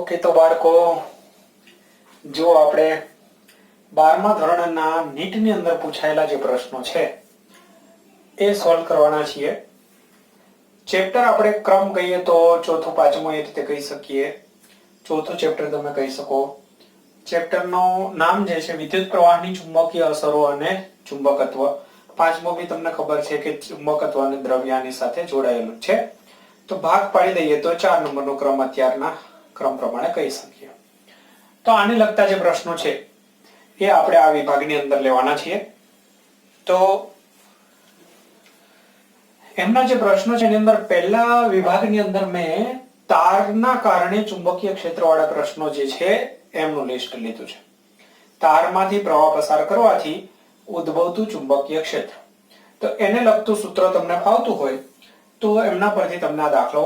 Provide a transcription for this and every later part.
Okay, તો બાળકો જો આપણે 12મા ધોરણના નીટની અંદર પૂછાયેલા જે પ્રશ્નો છે એ સોલ્વ કરવાના છીએ. ચેપ્ટર આપણે ક્રમ કહીએ તો ચોથું પાંચમું એ રીતે કહી શકીએ. ચોથું ચેપ્ટર તમે કહી શકો. ચેપ્ટરનું નામ જે છે વિદ્યુત પ્રવાહની ચુંબકીય અસરો અને ચુંબકત્વ. પાંચમો બી તમને ખબર છે કે ચુંબકત્વ અને દ્રવ્યાની સાથે જોડાયેલું છે. તો ભાગ પાડી દઈએ તો 4 નંબરનો ક્રમ અત્યારના ક્રમ પ્રમાણે કહી શકીએ. તો આને લગતા જે પ્રશ્નો છે એ આપણે આ વિભાગની અંદર લેવાના છીએ. તો એમના જે પ્રશ્નો છે એની અંદર પહેલા વિભાગની અંદર મેં તારના કારણે ચુંબકીય ક્ષેત્રવાળા પ્રશ્નો જે છે એમનું લિસ્ટ લીધું છે. તારમાંથી પ્રવાહ પસાર કરવાથી ઉદ્ભવતું ચુંબકીય ક્ષેત્ર. તો એને લગતું સૂત્ર તમને ફાવતું હોય તો એમના પરથી તમને આ દાખલો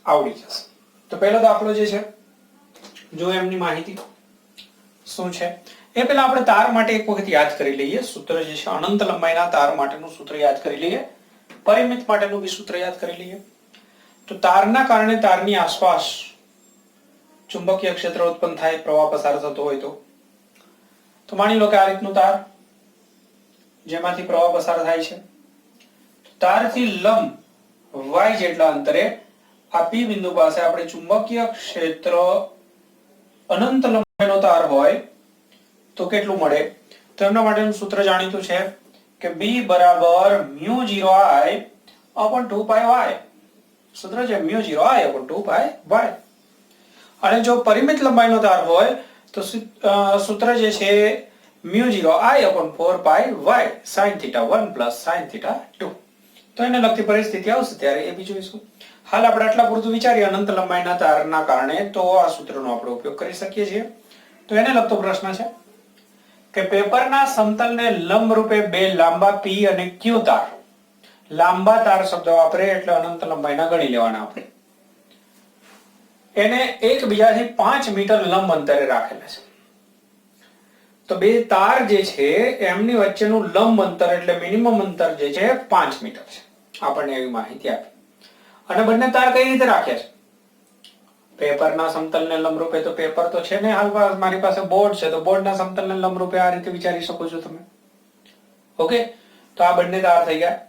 આવડી જશે. તો પહેલો દાખલો જે છે જો એમની માહિતી શું છે એ પહેલા આપણે તાર માટે એક વખત યાદ કરી લઈએ. સૂત્ર જે છે અનંત લંબાઈના તાર માટેનું સૂત્ર યાદ કરી લઈએ. પરિમિત માટેનું બી સૂત્ર યાદ કરી લઈએ. તો તારના કારણે તારની આસપાસ ચુંબકીય ક્ષેત્ર ઉત્પન્ન થાય, પ્રવાહ પસાર થતો હોય તો માની લો કે આ રીતનું તાર જેમાંથી પ્રવાહ પસાર થાય છે. તારથી લંબ y જેટલા અંતરે આ P બિંદુ પાસે આપણે ચુંબકીય ક્ષેત્ર અનંત લંબાઈનો તાર હોય તો કેટલું મળે? તો એમના માટેનું સૂત્ર જાણીતું છે કે B બરાબર μ0I upon 2πy. સૂત્ર છે μ0I upon 2πy. અને જો પરિમિત લંબાઈનો તાર હોય તો સૂત્ર જે છે μ0I upon 4πy sin θ1 plus sin θ2. તો એને લગતી પરિસ્થિતિ આવશે ત્યારે એ બી જોઈશું. હાલ આપણે આટલા પૂરતું વિચારીએ અનંત લંબાઈના તારના કારણે તો આ સૂત્રનો આપણે ઉપયોગ કરી શકીએ છીએ. તો એને લગતો પ્રશ્ન છે કે પેપરના સમતલને લંબ રૂપે બે લાંબા P અને Q તાર, લાંબા તાર શબ્દ વાપરે એટલે અનંત લંબાઈના ગણી લેવાના આપણે, એને એકબીજાથી 5 મીટર લંબ અંતરે રાખેલા છે. તો બે તાર જે છે એમની વચ્ચેનું લંબ અંતર એટલે મિનિમમ અંતર જે છે 5 મીટર છે. આપણને એવી માહિતી આપી. અને બંને તાર કઈ રીતે રાખ્યા છે? પેપરના સમતલને લંબરૂપે, તો પેપર તો છે ને હાલ મારી પાસે બોર્ડ છે તો બોર્ડના સમતલને લંબરૂપે આ રીતે વિચારી શકો છો તમે. ઓકે, તો આ બંને તાર થઈ ગયા.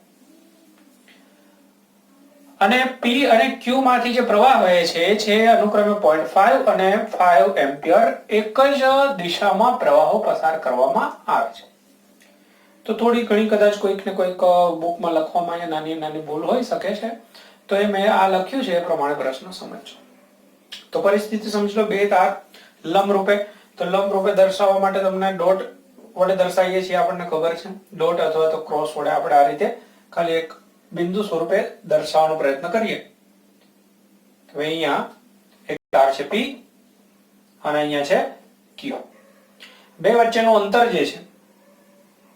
અને P અને Q માંથી જે પ્રવાહ વહે છે અનુક્રમે 0.5 અને 5 એમ્પિયર એક જ દિશામાં પ્રવાહો પસાર કરવામાં આવે છે. તો થોડી ઘણી કદાચ કોઈક ને કોઈક બુકમાં લખવામાં નાની નાની ભૂલ હોઈ શકે છે. તો એ મેં આ લખ્યું છે એ પ્રમાણે પ્રશ્ન સમજો. તો પરિસ્થિતિ સમજ લો. બે તાર લંબ રૂપે, તો લંબ રૂપે દર્શાવવા માટે તમને ડોટ વડે દર્શાવીએ છીએ, આપણને ખબર છે. ડોટ અથવા તો ક્રોસ વડે આપણે આ રીતે ખાલી એક બિંદુ સ્વરૂપે દર્શાવવાનો પ્રયત્ન કરીએ. હવે અહીંયા એક તાર છે P અને અહીંયા છે Q. બે વચ્ચેનું અંતર જે છે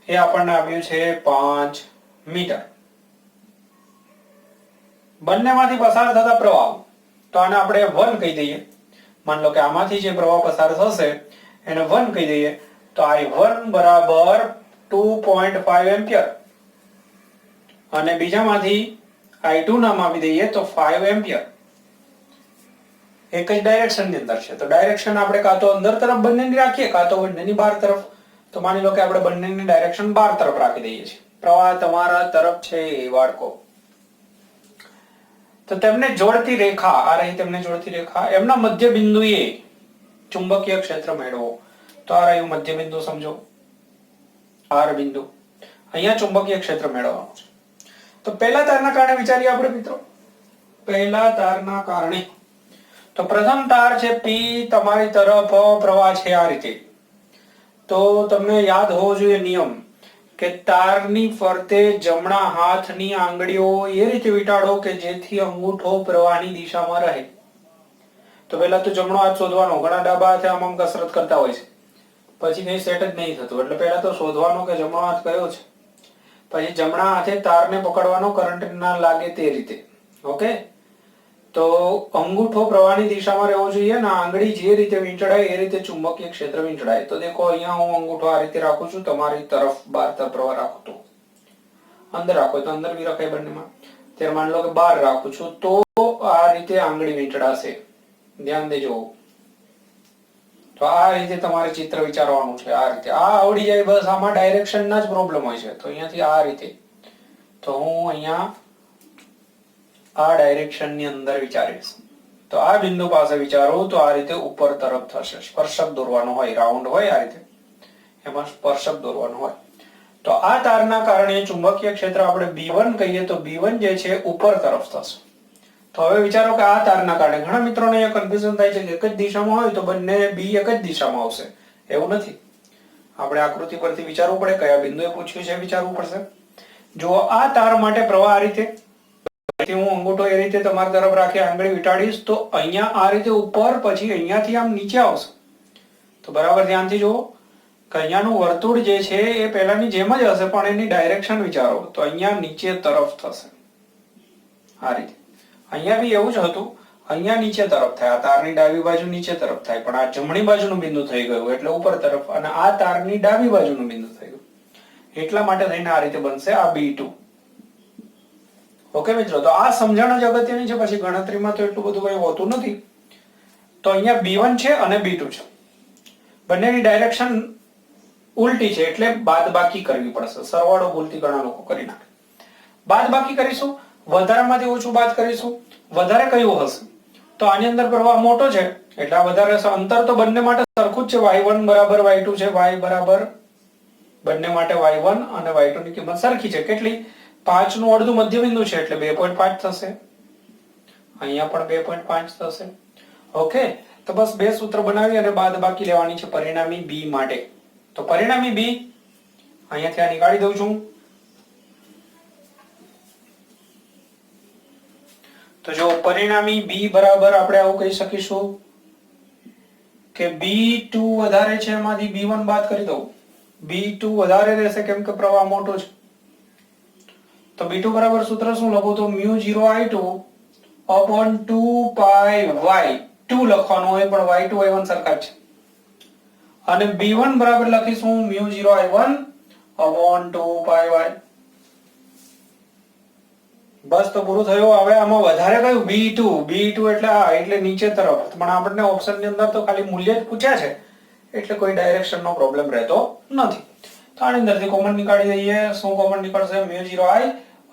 એ આપણને આવ્યું છે 5 મીટર. બંનેમાંથી પસાર થતા પ્રવાહ, તો આને આપણે 1 કહી દઈએ. માન લો કે આમાંથી જે પ્રવાહ પસાર થશે એને 1 કહી દઈએ. તો I1 બરાબર 2.5 એમ્પિયર અને બીજામાંથી I2 નામ આપી દઈએ તો 5 એમ્પિયર. એક જ ડાયરેક્શન ની અંદર છે તો ડાયરેક્શન આપણે કાં તો અંદર તરફ બંનેની રાખીએ કાં તો બંનેની બહાર તરફ. તો માની લો કે આપણે બંનેની ડાયરેક્શન બહાર તરફ રાખી દઈએ છીએ. પ્રવાહ તમારા તરફ છે એ બાળકો. તો તેમને જોડતી રેખા, આ રહી તેમને જોડતી રેખા, એમના મધ્ય બિંદુએ ચુંબકીય ક્ષેત્ર મેળવો. તો આ રહ્યું મધ્ય બિંદુ, સમજો R બિંદુ. અહીંયા ચુંબકીય ક્ષેત્ર મેળવવાનું છે. તો પહેલા તારના કારણે વિચારીએ આપણે મિત્રો. પહેલા તારના કારણે તો પ્રથમ તાર છે P, તમારી તરફ પ્રવાહ છે આ રીતે. તો તમને યાદ હોવો જોઈએ નિયમ કે તારની ફરતે જમણા હાથની આંગળીઓ એ રીતે વીંટાળો કે જેથી અંગૂઠો પ્રવાહની દિશામાં રહે. તો પહેલા તો જમણો હાથ શોધવાનો. ઘણા ડાબા હાથે આમ કસરત કરતા હોય છે, પછી કઈ સેટ જ નહીં થતું. એટલે પહેલા તો શોધવાનો કે જમણો હાથ કયો છે, પછી જમણા હાથે તારને પકડવાનો, કરંટ ના લાગે તે રીતે. ઓકે, તો અંગૂઠો પ્રવાહની દિશામાં રહેવો જોઈએ ને આંગળી જે રીતે વીંટળાય એ રીતે ચુંબકીય ક્ષેત્ર વીંટળાય. તો દેખો અહીંયા હું અંગૂઠો આ રીતે રાખું છું, તમારી તરફ બહાર તરફ પ્રવાહ રાખું તો અંદર રાખો તો અંદર બી રખાય બંનેમાં. ત્યારે માની લો કે બહાર રાખું છું તો આ રીતે આંગળી વીંટળાશે. ધ્યાન દેજો. તો આ રીતે તમારે ચિત્ર વિચારવાનું છે. આ રીતે આ આવડી જાય બસ. આમાં ડાયરેક્શનના જ પ્રોબ્લેમ હોય છે. તો અહીંયાથી આ રીતે, તો હું અહીંયા આ ડાયરેક્શનની અંદર વિચારીશ. તો આ બિંદુ પાસે વિચારું તો આ રીતે ઉપર તરફ થશે. સ્પર્શક દોરવાનો હોય, રાઉન્ડ હોય આ રીતે, એમાં સ્પર્શક દોરવાનો હોય. તો આ તારના કારણે ચુંબકીય ક્ષેત્ર આપણે B1 કહીએ તો B1 જે છે ઉપર તરફ થશે. તો હવે વિચારો કે આ તારના કારણે ઘણા મિત્રોને અહીંયા કન્ફ્યુઝન થાય છે કે એક જ દિશામાં હોય તો બંને B એક જ દિશામાં આવશે. એવું નથી. આપણે આકૃતિ પરથી વિચારવું પડે, કયા બિંદુએ પૂછ્યું છે વિચારવું પડશે. જો આ તાર માટે પ્રવાહ આ રીતે, હું અંગૂઠો એ રીતે તમારી તરફ રાખી આંગળી વીંટાડીશ તો અહીંયા આ રીતે ઉપર, પછી અહીંયાથી આમ નીચે આવશે. તો બરાબર ધ્યાનથી જુઓ કે અહીંયાનું વર્તુળ જે છે એ પહેલાની જેમ જ હશે, પણ એની ડાયરેક્શન વિચારો તો અહીંયા નીચે તરફ થશે. આ રીતે અહીંયા બી એવું જ હતું, અહીંયા નીચે તરફ થાય. આ તારની ડાબી બાજુ નીચે તરફ થાય, પણ આ જમણી બાજુનું બિંદુ થઈ ગયું એટલે ઉપર તરફ, અને આ તારની ડાબી બાજુનું બિંદુ થઈ ગયું. એટલા માટે થઈને આ રીતે બનશે આ B2. ઓકે મિત્રો, તો આ સમજણ જ અગત્યની છે. પછી ગણતરીમાં તો એટલું બધું કઈ હોતું નથી. તો અહીંયા B1 છે અને B2 છે. બંનેની ડાયરેક્શન ઉલટી છે એટલે બાદબાકી કરવી પડશે. સરવાળો ભૂલથી ઘણા લોકો કરી નાખે. બાદબાકી કરીશું, વધારામાંથી ઓછું બાદ કરીશું. વધારે કયું હશે? તો આની અંદર પ્રવાહ મોટો છે એટલે આ વધારે હશે. અંતર તો બંને માટે સરખું જ છે. y1 બરાબર y2 છે, y બરાબર બંને માટે y1 અને y2 ની કિંમત સરખી છે. કેટલી? 5 નું અડધું મધ્ય બિંદુ છે એટલે 2.5 થશે. અહીંયા પણ 2.5 થશે. ઓકે, તો બસ બે સૂત્ર બનાવી અને બાદબાકી લેવાની છે પરિણામી B માટે. તો પરિણામી B અહીંયાથી આ નીકાળી દઉં છું. તો જો પરિણામી B બરાબર આપણે આવું કહી શકીશું કે B2 વધારે છે એમાંથી B1 બાદ કરી દઉં. B2 વધારે રહેશે કેમ કે પ્રવાહ મોટો છે. તો B2 બરાબર સૂત્ર શું લખું? તો μ0I2 upon 2 pi y2 લખવાનું હોય, પણ y2 y1 સરખા છે. અને B1 બરાબર લખીશું μ0I1 upon 2 pi y. બસ તો પૂરું થયું. હવે આમાં વધારે કયું? B2 એટલે આ એટલે નીચે તરફ. પણ આપણને ઓપ્શન ની અંદર તો ખાલી મૂલ્ય જ પૂછ્યા છે એટલે કોઈ ડાયરેક્શન નો પ્રોબ્લેમ રહેતો નથી. તો આની અંદરથી કોમન નીકાળી દઈએ. શું કોમન નીકળશે? μ0I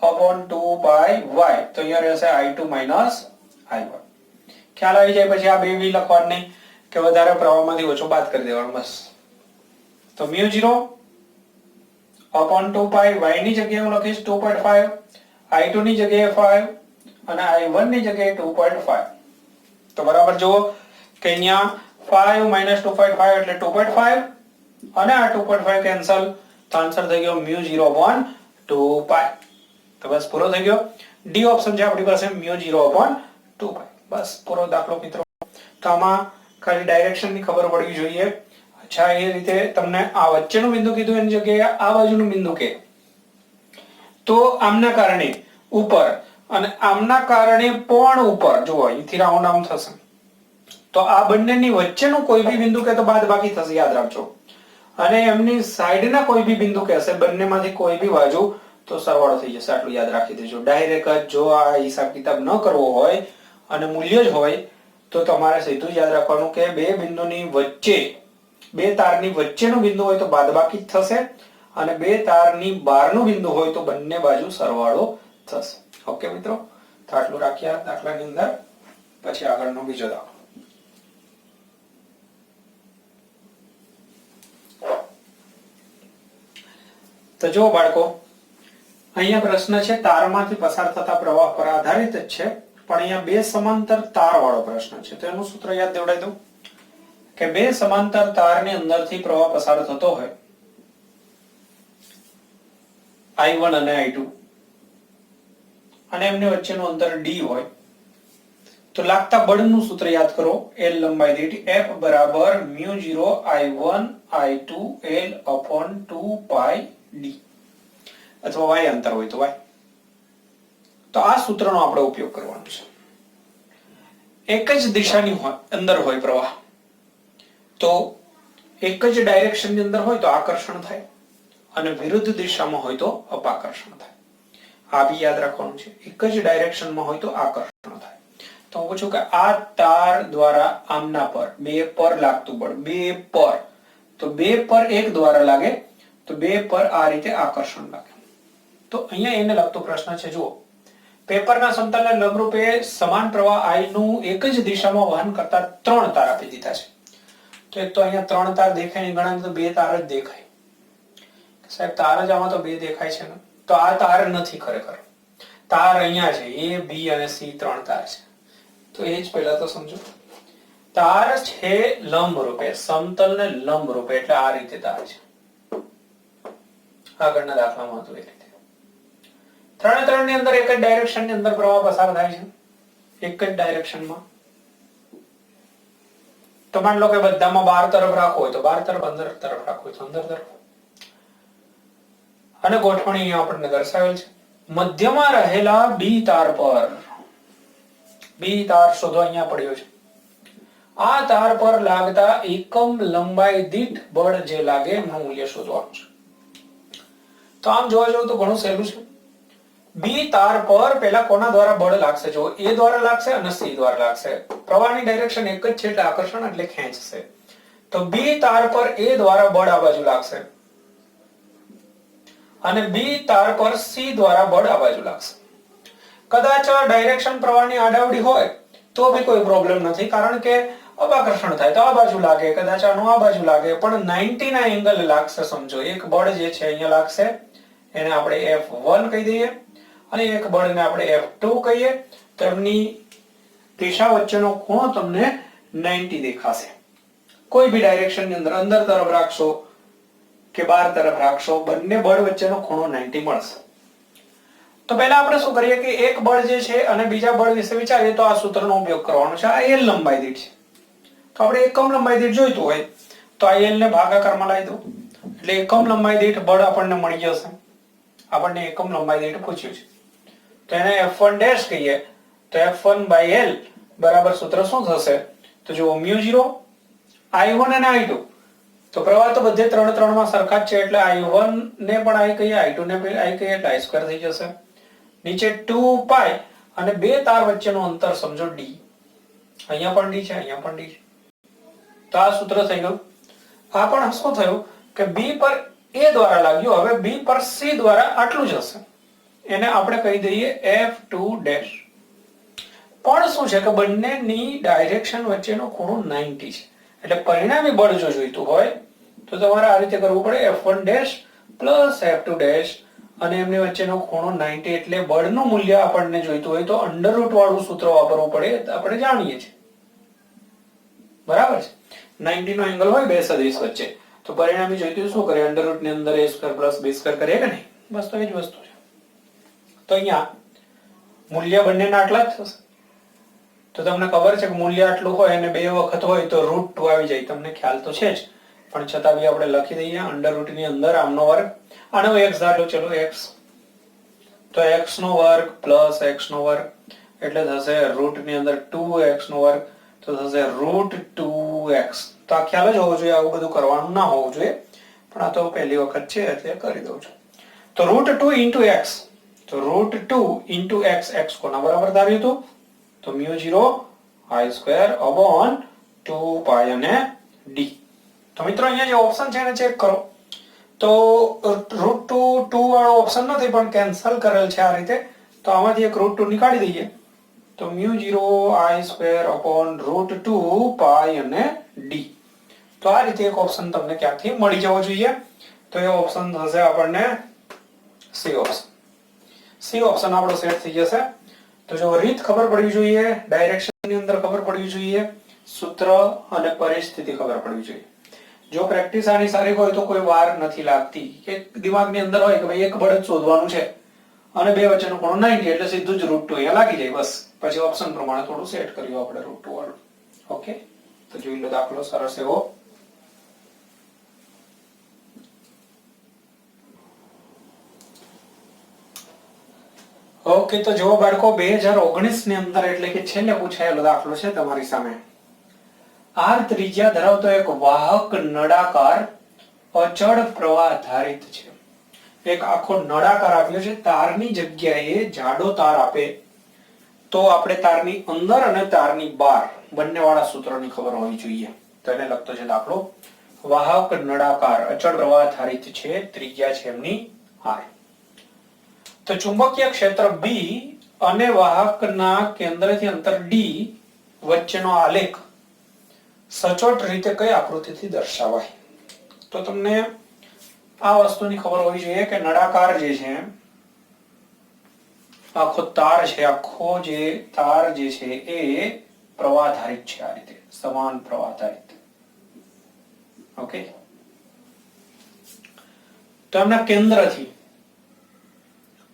upon 2 pi y. તો અહીંયા રહેશે I2 minus I1. ખ્યાલ આવી જાય પછી આ બે v લખવાનું નહીં કે વધારે પ્રવાહમાંથી ઓછો બાદ કરી દેવાનું બસ. તો μ0 upon 2 pi y ની જગ્યાએ હું લખીશ 2.5, I2 ની જગ્યાએ 5 અને I1 ની જગ્યાએ 2.5. તો બરાબર જુઓ કે અહીંયા 5 minus 2.5 એટલે 2.5 અને આ 2.5 કેન્સલ, તો આન્સર થઈ ગયો μ0 upon 2 pi. તો બસ પૂરો થઈ ગયો. ડી ઓપ્શન છે આપણી પાસે μ0 upon 2 pi. બસ પૂરો દાખલો મિત્રો. તો આમાં ખાલી ડાયરેક્શન ની ખબર પડવી જોઈએ. અચ્છા, એ રીતે તમને આ વચ્ચેનું બિંદુ કીધું એની જગ્યાએ આ બાજુનું બિંદુ કે તો આમના કારણે ઉપર અને આમના કારણે પણ ઉપર. જુઓ અહીંથી રાઉન્ડ આમ થશે તો આ બંનેની વચ્ચેનું કોઈ બી બિંદુ કે તો બાદબાકી થશે, યાદ રાખજો. અને એમની સાઈડના કોઈ બી બિંદુ કે હશે બંનેમાંથી કોઈ બી બાજુ તો સરવાળો થઈ જશે. આટલું યાદ રાખી દેજો. ડાયરેક્ટ જો આ હિસાબ કિતાબ ન કરવો હોય અને મૂલ્ય જ હોય તો તમારે સીધું જ યાદ રાખવાનું કે બે બિંદુની વચ્ચે, બે તારની વચ્ચેનું બિંદુ હોય તો બાદબાકી જ થશે અને બે તારની બહારનું બિંદુ હોય તો બંને બાજુ સરવાળો થશે. ઓકે મિત્રો, તો આટલું રાખ્યા દાખલાની અંદર. પછી આગળનો બીજો દાખલો. તો જો બાળકો, અહીંયા પ્રશ્ન છે તારમાંથી પસાર થતા પ્રવાહ પર આધારિત જ છે, પણ અહીંયા બે સમાંતર તાર વાળો પ્રશ્ન છે. તો એનું સૂત્ર યાદ દેવડાવી દઉં કે બે સમાંતર તારની અંદરથી પ્રવાહ પસાર થતો હોય I1 અને I2 અને એમની વચ્ચેનું અંતર d હોય તો લાગતા બળનું સૂત્ર યાદ કરો. L લંબાઈ દીઠ F બરાબર μ0 I1 I2 L upon 2 pi d, અથવા y અંતર હોય તો y. તો આ સૂત્રનો આપણે ઉપયોગ કરવાનો છે. એક જ દિશાની અંદર હોય પ્રવાહ તો એક જ ડાયરેક્શનની અંદર હોય તો આકર્ષણ થાય અને વિરુદ્ધ દિશામાં હોય તો અપાકર્ષણ થાય. આ બી યાદ રાખવાનું છે. એક જ ડાયરેક્શનમાં હોય તો આકર્ષણ થાય. તો હું પૂછું કે આ તાર દ્વારા આમના પર બે પર લાગતું બળ, બે પર, તો બે પર એક દ્વારા લાગે તો બે પર આ રીતે આકર્ષણ લાગે. તો અહીંયા એને લગતો પ્રશ્ન છે. જુઓ, પેપરના સમતલને લંબરૂપે સમાન પ્રવાહ I નું એક જ દિશામાં વહન કરતા 3 તાર આપી દીધા છે. તો એક તો અહીંયા 3 તાર દેખાય નહીં, ઘણા તો 2 તાર જ દેખાય. સાહેબ તાર જ આમાં તો 2 દેખાય છે ને, તો આ તાર નથી ખરેખર. તાર અહીંયા છે, A, B અને C 3 તાર છે. તો એ જ પહેલા તો સમજો. તાર છે લંબ રૂપે, સમતલને લંબ રૂપે, એટલે આ રીતે તાર છે. આગળના દાખલામાં હતું એ રીતે. 3 ની અંદર એક જ ડાયરેક્શન ની અંદર પ્રવાહ પસાર થાય છે, એક જ ડાયરેક્શનમાં. તો માન લો કે બધામાં 12 તરફ રાખવો હોય તો 12 તરફ, 15 તરફ રાખવો હોય તો 15 તરફ. અને ગોઠવણી અહીંયા આપણને દર્શાવેલ છે. મધ્યમાં રહેલા બી તાર પર, બી તાર શોધો, અહીંયા પડ્યો છે. આ તાર પર લાગતા એકમ લંબાઈ દીઠ બળ જે લાગે એનું મૂલ્ય શોધવાનું છે. તો આમ જોવા જાવ તો ઘણું સહેલું છે. બી તાર પર પહેલા કોના દ્વારા બળ લાગશે? જો A દ્વારા લાગશે અને C દ્વારા લાગશે. પ્રવાહની ડાયરેક્શન એક જ છે એટલે આકર્ષણ એટલે ખેંચશે. તો બી તાર પર A દ્વારા બળ આ બાજુ લાગશે અને બી તાર પર C દ્વારા બળ આ બાજુ લાગશે. કદાચ ડાયરેક્શન પ્રવાહની આડાવડી હોય તો બી કોઈ પ્રોબ્લેમ નથી, કારણ કે અપાકર્ષણ થાય તો આ બાજુ લાગે, કદાચ આનું આ બાજુ લાગે, પણ 90 ના એંગલ લાગશે. સમજો, એક બળ જે છે અહીંયા લાગશે, એને આપણે F1 કહી દઈએ, અને એક બળને આપણે F2 કહીએ. તો એમની દિશા વચ્ચેનો ખૂણો તમને 90 દેખાશે. કોઈ બી ડાયરેક્શન ની અંદર તરફ રાખશો કે બહાર તરફ રાખશો, બંને બળ વચ્ચેનો ખૂણો 90 મળશે. તો પહેલા આપણે શું કરીએ કે એક બળ જે છે અને બીજા બળ વિશે વિચારીએ તો આ સૂત્રનો ઉપયોગ કરવાનો છે. આ L લંબાઈ દીઠ છે, તો આપણે એકમ લંબાઈ દીઠ જોઈતું હોય તો આ L ને ભાગાકારમાં લાવી દો, એટલે એકમ લંબાઈ દીઠ બળ આપણને મળી જશે. આપણને એકમ લંબાઈ દીઠ પૂછ્યું છે તો એને F1 ડેશ કહીએ. તો F1 by L બરાબર સૂત્ર શું થશે? તો જુઓ, μ0 I1 અને I2. તો પ્રવાહ તો બધે 3 માં સરખા જ છે, એટલે I1 ને પણ I કહીએ, I2 ને પણ I કહીએ, એટલે I2 થઈ જશે. નીચે 2 પાઈ અને બે તાર વચ્ચેનું અંતર સમજો D. અહીંયા પણ D છે, અહીંયા પણ D છે. તો આ સૂત્ર થઈ ગયું. આ પણ શું થયું કે B પર A દ્વારા લાગ્યું, હવે B પર C દ્વારા આટલું જ હશે, એને આપણે કહી દઈએ F2 ડેશ. પણ શું છે કે બંનેની ડાયરેક્શન વચ્ચેનો ખૂણો 90 છે, એટલે પરિણામી બળ જો જોઈતું હોય તો તમારે આ રીતે કરવું પડે, F1 dash plus F2 dash, અને એમની વચ્ચેનો ખૂણો 90, એટલે બળનું મૂલ્ય આપણને જોઈતું હોય તો અંડરરૂટ વાળું સૂત્ર વાપરવું પડે, આપણે જાણીએ છીએ. બરાબર છે? 90 નો એંગલ હોય બે સદિશ વચ્ચે, તો પરિણામી જોઈતું શું કરે? અંડરરૂટ ની અંદર a² + b² કરીએ કે નહીં? બસ તો એ જ વસ્તુ છે. તો અહીંયા મૂલ્ય બંનેના આટલા જ થશે. તો તમને ખબર છે કે મૂલ્ય આટલું હોય અને બે વખત હોય તો √2 આવી જાય, તમને ખ્યાલ તો છે જ, પણ છતાં બી આપણે લખી દઈએ અંડરરૂટ ની અંદર આમનો વર્ગ, આનો x ધારો, ચલો x, તો x નો વર્ગ પ્લસ x નો વર્ગ એટલે થશે રૂટ ની અંદર 2x નો વર્ગ, તો થશે √2x. તો આ ખ્યાલ જ હોવો જોઈએ, આવું બધું કરવાનું ના હોવું જોઈએ, પણ આ તો પહેલી વખત છે એટલે કરી દઉં છું. તો √2 × x, તો √2 × x કોના બરાબર ધાર્યું હતું? તો μ0 I² / 2 પાઈ અને d. તો મિત્રો અહીંયા જે ઓપ્શન છે એને ચેક કરો. તો √2 વાળો ઓપ્શન નથી પણ કેન્સલ કરેલ છે આ રીતે, તો આમાંથી એક √2 નીકાળી દઈએ, તો μ0 I² / √2 પાઈ અને d. તો આ રીતે એક ઓપ્શન તમને ક્યાંથી મળી જવો જોઈએ, તો એ ઓપ્શન થશે આપણને C ઓપ્શન. C ઓપ્શન આપણો સેટ થઈ જશે. તો જો રીત ખબર પડવી જોઈએ, ડાયરેક્શન ની અંદર ખબર પડવી જોઈએ, સૂત્ર અને પરિસ્થિતિ ખબર પડવી જોઈએ. જો પ્રેક્ટિસ આની સારી હોય તો કોઈ વાર નથી લાગતી, કે દિમાગની અંદર હોય કે ભાઈ એક બળ જ શોધવાનું છે અને બે વચ્ચેનો ખૂણો 90 એટલે સીધું જ √2 અહીંયા લાગી જાય, બસ. પછી ઓપ્શન પ્રમાણે થોડું સેટ કર્યું આપણે √2 વાળું. ઓકે, તો જોઈ લો દાખલો સરસ એવો. ઓકે, તો જો બાળકો 2019 ની અંદર એટલે કે છેલ્લે પૂછાયેલો દાખલો છે તમારી સામે. R ત્રિજ્યા ધરાવતો એક વાહક નળાકાર અચળ પ્રવાહ ધારિત છે. એક આખો નળાકાર આપ્યો છે, તારની જગ્યાએ જાડો તાર આપે તો આપણે તારની અંદર અને તારની બહાર બંને વાળા સૂત્રોની ખબર હોવી જોઈએ. તો એને લગતો છે દાખલો. વાહક નળાકાર અચળ પ્રવાહ ધારિત છે, ત્રિજ્યા છે એમની r. તો ચુંબકીય ક્ષેત્ર B અને વાહકના કેન્દ્રથી અંતર D વચ્ચેનો આલેખ સચોટ રીતે કઈ આકૃતિથી દર્શાવાય? તો તમને આ વસ્તુની ખબર હોવી જોઈએ કે નળાકાર જે છે, આખો તાર જે છે એ પ્રવાહધારિત છે, આ રીતે સમાન પ્રવાહધારિત. ઓકે, તો એમના કેન્દ્રથી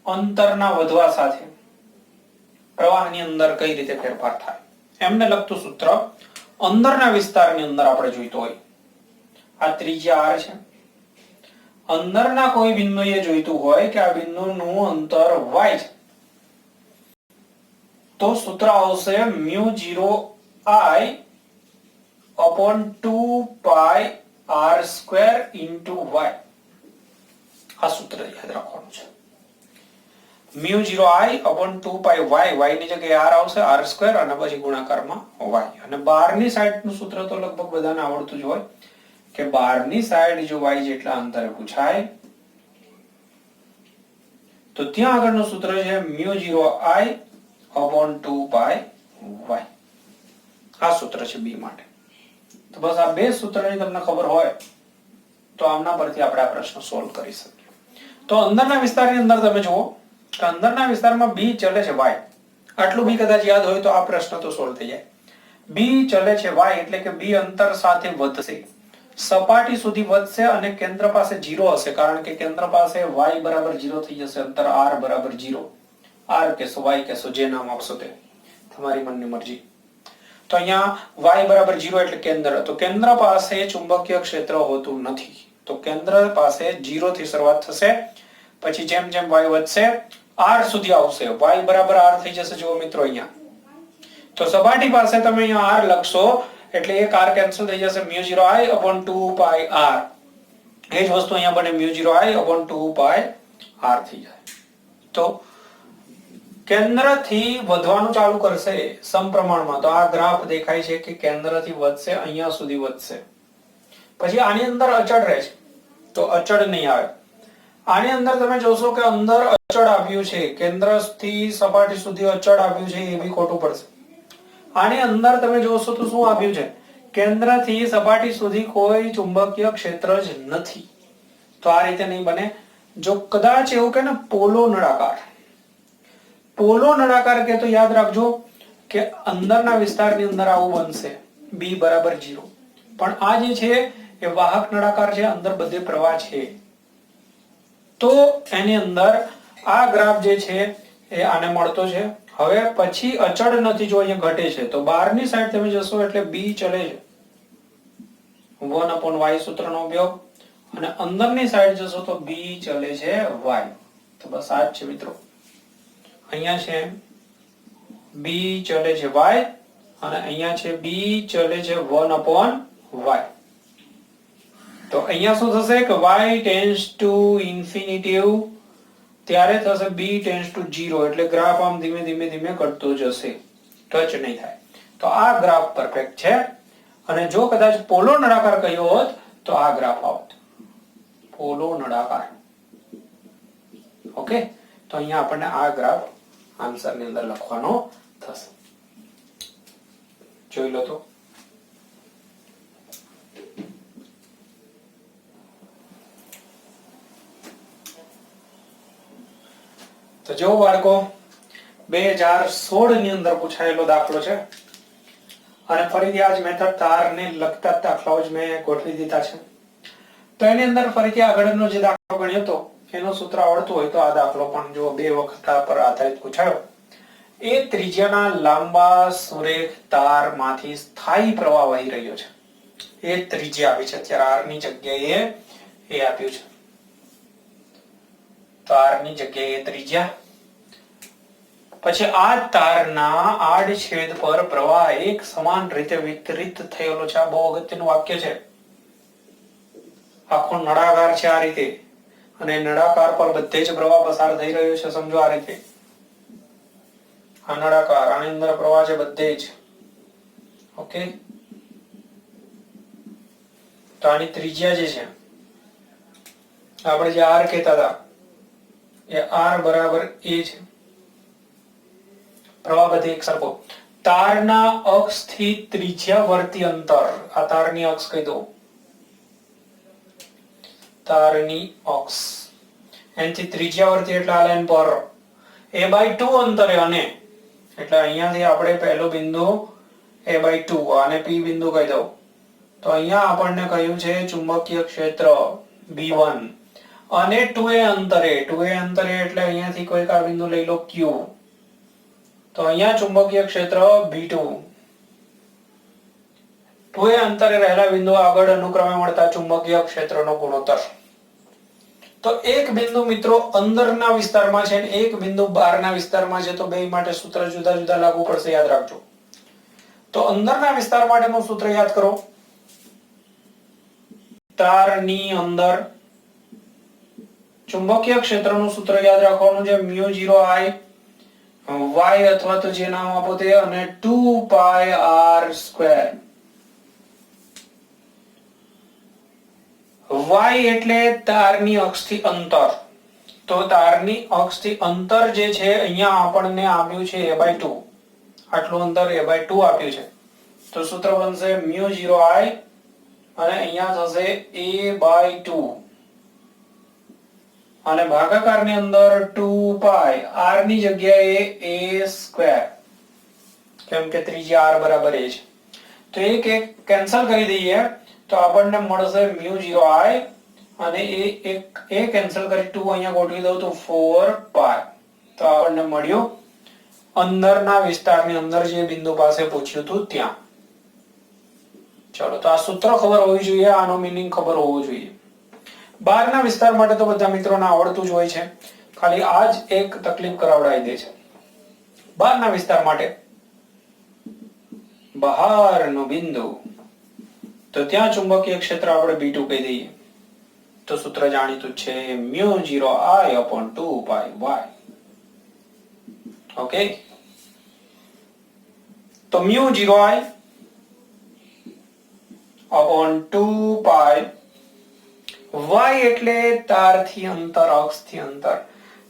અંતરના વધવા સાથે પ્રવાહની અંદર કઈ રીતે ફેરફાર થાય એમને લગતું સૂત્ર અંદરના વિસ્તારની અંદર આપણે જોઈતો હોય. આ ત્રિજ્યા r છે. અંદરના કોઈ બિંદુએ જોઈતું હોય કે આ બિંદુનું અંતર y છે, તો સૂત્ર આવશે μ0I upon 2 pi r² into y. આ સૂત્ર યાદ રાખવાનું છે. μ0I upon 2 pi y ની જગ્યાએ r આવશે, r² અને પછી ગુણાકારમાં y. અને બહારની સાઈડનું સૂત્ર તો લગભગ બધાને આવડતું જ હોય કે બહારની સાઈડ જો y જેટલા અંતરે પૂછાય તો ત્યાં આગળનું સૂત્ર છે μ0I upon 2 pi y. આ સૂત્ર છે b માટે. તો બસ આ બે સૂત્રની તમને ખબર હોય તો આમના પરથી આપણે આ પ્રશ્ન સોલ્વ કરી શકીએ. તો અંદરના વિસ્તારની અંદર તમે જુઓ કે અંદરના વિસ્તારમાં b ચલે છે y. આટલું b કદાચ યાદ હોય તો આ પ્રશ્ન તો સોલ્વ થઈ જાય. b ચલે છે y એટલે કે b અંતર સાથે વધશે, સપાટી સુધી વધશે અને કેન્દ્ર પાસે 0 હશે, કારણ કે કેન્દ્ર પાસે y બરાબર 0 થઈ જશે, અંતર r બરાબર 0. r કેસો y કેસો જે નામ આપશો તે તમારી મનની મરજી. તો અહીંયા y બરાબર 0 એટલે કેન્દ્ર. તો કેન્દ્ર પાસે ચુંબકીય ક્ષેત્ર હોતું નથી. તો કેન્દ્ર પાસે 0 થી શરૂઆત થશે, પછી જેમ જેમ y વધશે r સુધી આવશે, y બરાબર r થઈ જશે. જુઓ મિત્રો અહીંયા તો સપાટી પાસે તમે અહીંયા r લખશો એટલે એક r કેન્સલ થઈ જશે, μ0I upon 2 pi r. એ જ વસ્તુ અહીંયા બને μ0I upon 2 pi r થઈ જાય. તો કેન્દ્રથી વધવાનું ચાલુ કરશે સમપ્રમાણમાં. તો આ ગ્રાફ દેખાય છે કે કેન્દ્રથી વધશે, અહીંયા સુધી વધશે, પછી આની અંદર અચળ રહે છે તો અચળ નહીં આવે. આની અંદર તમે જોશો કે અંદર અચળ આપ્યું છે, કેન્દ્રથી સપાટી સુધી અચળ આપ્યું છે, એ બી ખોટું પડશે. આની અંદર તમે જોશો તો શું આપ્યું છે? કેન્દ્રથી સપાટી સુધી કોઈ ચુંબકીય ક્ષેત્ર જ નથી. તો આ રીતે નહીં બને. જો કદાચ એવું કે ને પોલો નળાકાર કે તો યાદ રાખજો કે અંદરના વિસ્તારની અંદર આવું બનશે b બરાબર 0. પણ આ જે છે એ વાહક નળાકાર છે, અંદર બધે પ્રવાહ છે, તો એની અંદર આ ગ્રાફ જે છે એ આને મળતો છે. હવે પછી અચળ નથી, જો અહીંયા ઘટે છે તો બહારની સાઈડ તમે જશો એટલે b ચલે છે, 1/y સૂત્રનો ઉપયોગ, અને અંદરની સાઈડ જશો તો b ચલે છે y. તો બસ આ જ છે મિત્રો. અહીંયા છે b ચલે છે y અને અહીંયા છે b ચલે છે 1/y. તો અહીંયા શું થશે કે y ટેન્ડ્સ ટુ ઇન્ફિનિટિવ, ત્યારે થશે b ટેન્ડ્સ ટુ 0, એટલે ગ્રાફ આમ ધીમે ધીમે ધીમે ઘટતો જશે, ટચ નહીં થાય. તો આ ગ્રાફ પરફેક્ટ છે. અને જો કદાચ પોલો નળાકાર કહ્યો હોત તો આ ગ્રાફ આવત, પોલો નળાકાર. ઓકે, તો અહીંયા આપણને આ ગ્રાફ આન્સર ની અંદર લખવાનો થશે. જોઈ લો. તો જો બાળકો 2016 ની અંદર પૂછાયેલો દાખલો છે, અને ફરીથી આજ મેથડ તારને લગતા દાખલાઓ જ મેં ગોઠવી દીધા છે. તો એની અંદર ફરીથી આગળનો જે દાખલો ગણ્યો હતો એનું સૂત્ર આવડતું હોય તો આ દાખલો પણ જો 2 વખત પર આધારિત પૂછાયો. એ ત્રિજ્યાના લાંબા સુરેખ તારમાંથી સ્થાયી પ્રવાહ વહી રહ્યો છે. એ ત્રિજ્યા આપી છે, અત્યારે r ની જગ્યાએ એ આપ્યું છે. તો r ની જગ્યાએ ત્રિજ્યા, પછી આ તારના આડછેદ પર પ્રવાહ એક સમાન રીતે વિતરિત થયેલો છે. આ બહુ અગત્યનું વાક્ય છે. આખો નળાકાર છે આ રીતે, અને નળાકાર પર બધે જ પ્રવાહ પસાર થઈ રહ્યો છે, સમજો આ રીતે. આ નળાકાર, આની અંદર પ્રવાહ છે બધે જ. ઓકે, તો આની ત્રિજ્યા જે છે આપણે જે r કહેતા હતા એ r બરાબર a છે. પ્રવાહ બધે એક સરખો. તારના અક્ષથી ત્રિજ્યાવર્તી અંતર, આ તારની અક્ષ કહી દો, તારની અક્ષ એનાથી ત્રિજ્યાવર્તી એટલે આ લાઈન પર a/2 અંતરે, અને એટલે અહીંયાથી આપણે પહેલો બિંદુ a/2 આને p બિંદુ કહી દઉં. તો અહીંયા આપણને કહ્યું છે ચુંબકીય ક્ષેત્ર B1 અને 2a અંતરે, 2a અંતરે એટલે અહીંયાથી કોઈક આ બિંદુ લઈ લો q. તો અહીંયા ચુંબકીય ક્ષેત્ર B2, 2a અંતરે રહેલા બિંદુ આગળ અનુક્રમે મળતા ચુંબકીય ક્ષેત્રનો ગુણોત્તર. તો એક બિંદુ મિત્રો અંદરના વિસ્તારમાં છે અને એક બિંદુ બહારના વિસ્તારમાં છે, તો બે માટે સૂત્ર જુદા જુદા લાગુ પડશે, યાદ રાખજો. તો અંદરના વિસ્તાર માટેનું સૂત્ર યાદ કરો. તારની અંદર ચુંબકીય ક્ષેત્રનું સૂત્ર યાદ રાખવાનું છે μ0I y અથવા તો જે નામ આપો તે, અને 2πr². y એટલે તારની અક્ષથી અંતર. તો તારની અક્ષથી અંતર જે છે અહીંયા આપણને આપ્યું છે a/2, આટલું અંતર a/2 આપ્યું છે. તો સૂત્ર બનશે μ0I અને અહીંયા થશે a/2 અને ભાગાકારની અંદર 2π, r ની જગ્યાએ a², કેમ કે ત્રિજ્યા r બરાબર a છે. તો એક એક કેન્સલ કરી દઈએ તો આપણને મળશે μ0I અને એ કેન્સલ કરી 2 અહીંયા ગોઠવી દઉં તો 4π. તો આપણને મળ્યું અંદરના વિસ્તારની અંદર જે બિંદુ પાસે પૂછ્યું હતું ત્યાં. ચલો, તો આ સૂત્ર ખબર હોવી જોઈએ, આનો મીનિંગ ખબર હોવો જોઈએ. બહારના વિસ્તાર માટે તો બધા મિત્રોને આવડતું જ હોય છે, ખાલી આ જ એક તકલીફ કરાવડાવી દે છે. બહારના વિસ્તાર માટે બહારનો બિંદુ, તો ત્યાં ચુંબકીય ક્ષેત્ર આપણે B2 કહી દઈએ. તો સૂત્ર જાણીતું છે μ0I/2πy. ઓકે, તો μ0I/2π, y એટલે તારથી અંતર, અક્ષથી અંતર.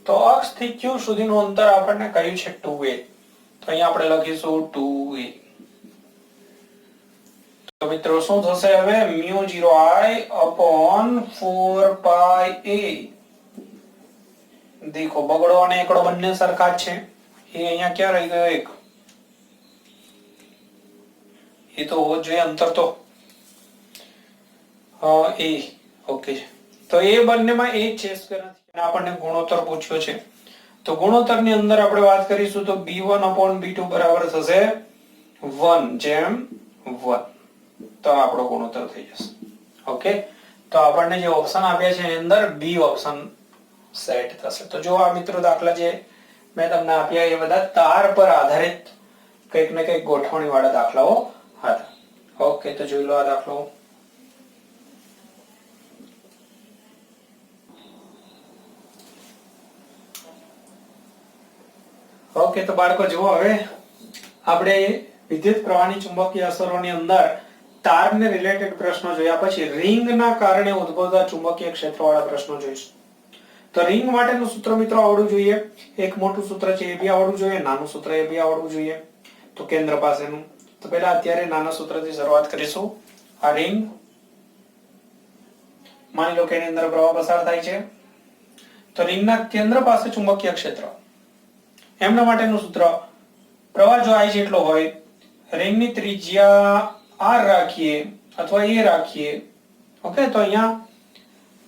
તો અક્ષથી q સુધીનું અંતર આપણને કહ્યું છે 2a. તો અહીંયા આપણે લખીશું 2a. તો મિત્રો શું થશે હવે? μ0I/4πa. દેખો, બગડો અને એકડો બંને સરખા જ છે. એ અહીંયા ક્યાં રહી ગયો? એક. એ તો હોવો જોઈએ અંતર તો એ. ઓકે, તો એ બંનેમાં એ જ છે, સ્ક્વેર નથી. આપણને ગુણોત્તર પૂછ્યો છે, તો ગુણોત્તરની અંદર આપણે વાત કરીશું તો B1/B2 બરાબર થશે 1:1. તો આપણો ગુણોત્તર થઈ જશે. ઓકે, તો આપણને જે ઓપ્શન આપ્યા છે એની અંદર બી ઓપ્શન સેટ થશે. તો જો આ મિત્રો દાખલા જે મેં તમને આપ્યા એ બધા તાર પર આધારિત કંઈક ને કંઈક ગોઠવણી વાળા દાખલાઓ હતા. ઓકે, તો જોઈ લો આ દાખલો. ઓકે, તો બાળકો જુઓ, હવે આપણે વિદ્યુત પ્રવાહની ચુંબકીય અસરોની અંદર તારને રિલેટેડ પ્રશ્નો જોયા પછી રિંગના કારણે ઉદ્ભવતા ચુંબકીય ક્ષેત્રવાળા પ્રશ્નો જોઈશું. તો રિંગ માટેનું સૂત્ર મિત્રો આવડવું જોઈએ. એક મોટું સૂત્ર છે એ બી આવડવું જોઈએ, નાનું સૂત્ર એ બી આવડવું જોઈએ. તો કેન્દ્ર પાસેનું, તો પહેલા અત્યારે નાના સૂત્રથી શરૂઆત કરીશું. આ રિંગ, માની લો કે એની અંદર પ્રવાહ પસાર થાય છે, તો રિંગના કેન્દ્ર પાસે ચુંબકીય ક્ષેત્ર. એમના માટેનું સૂત્ર, પ્રવાહ જો I જેટલો હોય, રિંગની ત્રિજ્યા r રાખીએ અથવા a રાખીએ. ઓકે, તો અહીંયા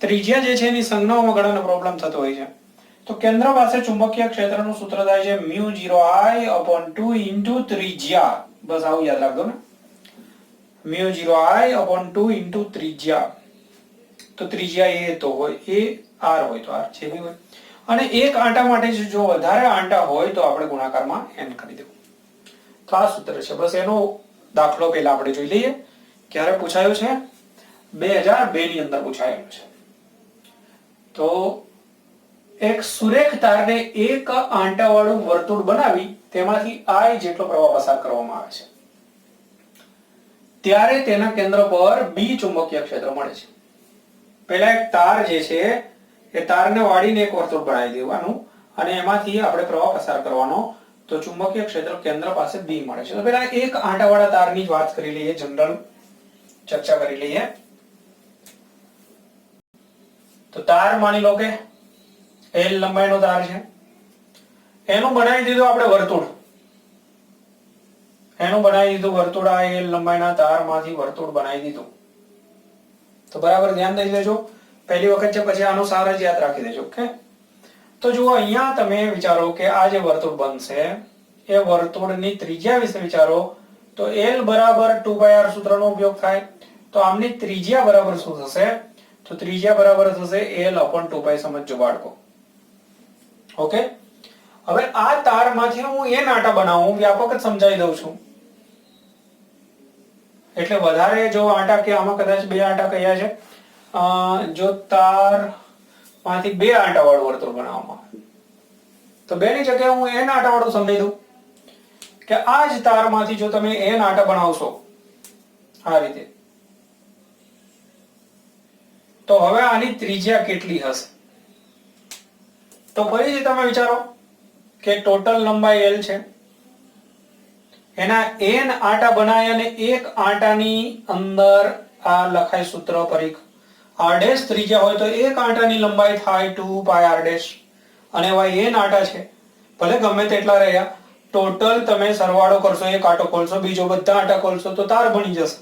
ત્રિજ્યા જે છે એની સંજ્ઞાઓમાં ઘણાનો પ્રોબ્લેમ થતો હોય છે. તો કેન્દ્ર પાસે ચુંબકીય ક્ષેત્રનું સૂત્ર થાય છે μ0I/2 ત્રિજ્યા. બસ આવું યાદ રાખજો ને, μ0I/2 ત્રિજ્યા. તો ત્રિજ્યા a તો હોય, a r હોય તો r જે બી હોય. અને એક આંટા માટે જો વધારે આંટા હોય તો આપણે ગુણાકારમાં n કરી દેવું. તો આ સૂત્ર છે. બસ એનો દાખલો પહેલા આપણે જોઈ લઈએ. ક્યારે પૂછાયો છે? 2002 ની અંદર પૂછાયેલો છે. તો એક સુરેખ તારને એક આંટા વાળું વર્તુળ બનાવી તેમાંથી I જેટલો પ્રવાહ પસાર કરવામાં આવે છે ત્યારે તેના કેન્દ્ર પર B ચુંબકીય ક્ષેત્ર મળે છે. પહેલા એક તાર જે છે એ તારને વાળીને એક વર્તુળ બનાવી દેવાનું અને એમાંથી આપણે પ્રવાહ પસાર કરવાનો, તો ચુંબકીય ક્ષેત્ર કેન્દ્ર પાસે B મળે છે. તો પહેલા એક આંટાવાળા તારની જ વાત કરી લઈએ, જનરલ ચર્ચા કરી લઈએ. તો તાર માની લો કે L લંબાઈનો તાર છે, એનું બનાવી દીધું આપણે વર્તુળ, આ L લંબાઈના તારમાંથી વર્તુળ બનાવી દીધું. તો બરાબર ધ્યાન દઈ લેજો, પહેલી વખત છે પછી આનો સાર જ યાદ રાખી દેજો. ઓકે, તો જુઓ અહીંયા તમે વિચારો કે આ જે વર્તુળ બનશે એ વર્તુળની ત્રિજ્યા વિશે વિચારો. તો L બરાબર 2πr સૂત્રનો ઉપયોગ થાય. તો આમની ત્રિજ્યા બરાબર શું થશે? તો ત્રિજ્યા બરાબર થશે L/2π. સમજો બાળકો. ઓકે, હવે આ તારમાંથી હું n આંટા બનાવું, વ્યાપક જ સમજાવી દઉં છું. એટલે વધારે જો આંટા કે આમાં કદાચ 2 આંટા કયા છે, જો તાર માંથી 2 આંટા વાળું વર્તુળ બનાવવામાં આવે તો 2 ની જગ્યાએ હું n આંટા વાળું સમજી દઉં કે આ જ તારમાંથી જો તમે n આંટા બનાવશો આ રીતે, તો હવે આની ત્રિજ્યા કેટલી હશે? તો ફરીથી તમે વિચારો કે ટોટલ લંબાઈ L છે, એના n આંટા બનાય અને એક આંટાની અંદર આ લખાય સૂત્ર પરિઘ r' ત્રિજ્યા હોય તો એક આંટાની લંબાઈ થાય 2πr' અને એવા n આંટા છે, ભલે ગમે તેટલા રહ્યા, ટોટલ તમે સરવાળો કરશો, એક આંટો ખોલશો, બીજો બધા આંટા ખોલશો તો તાર બની જશે.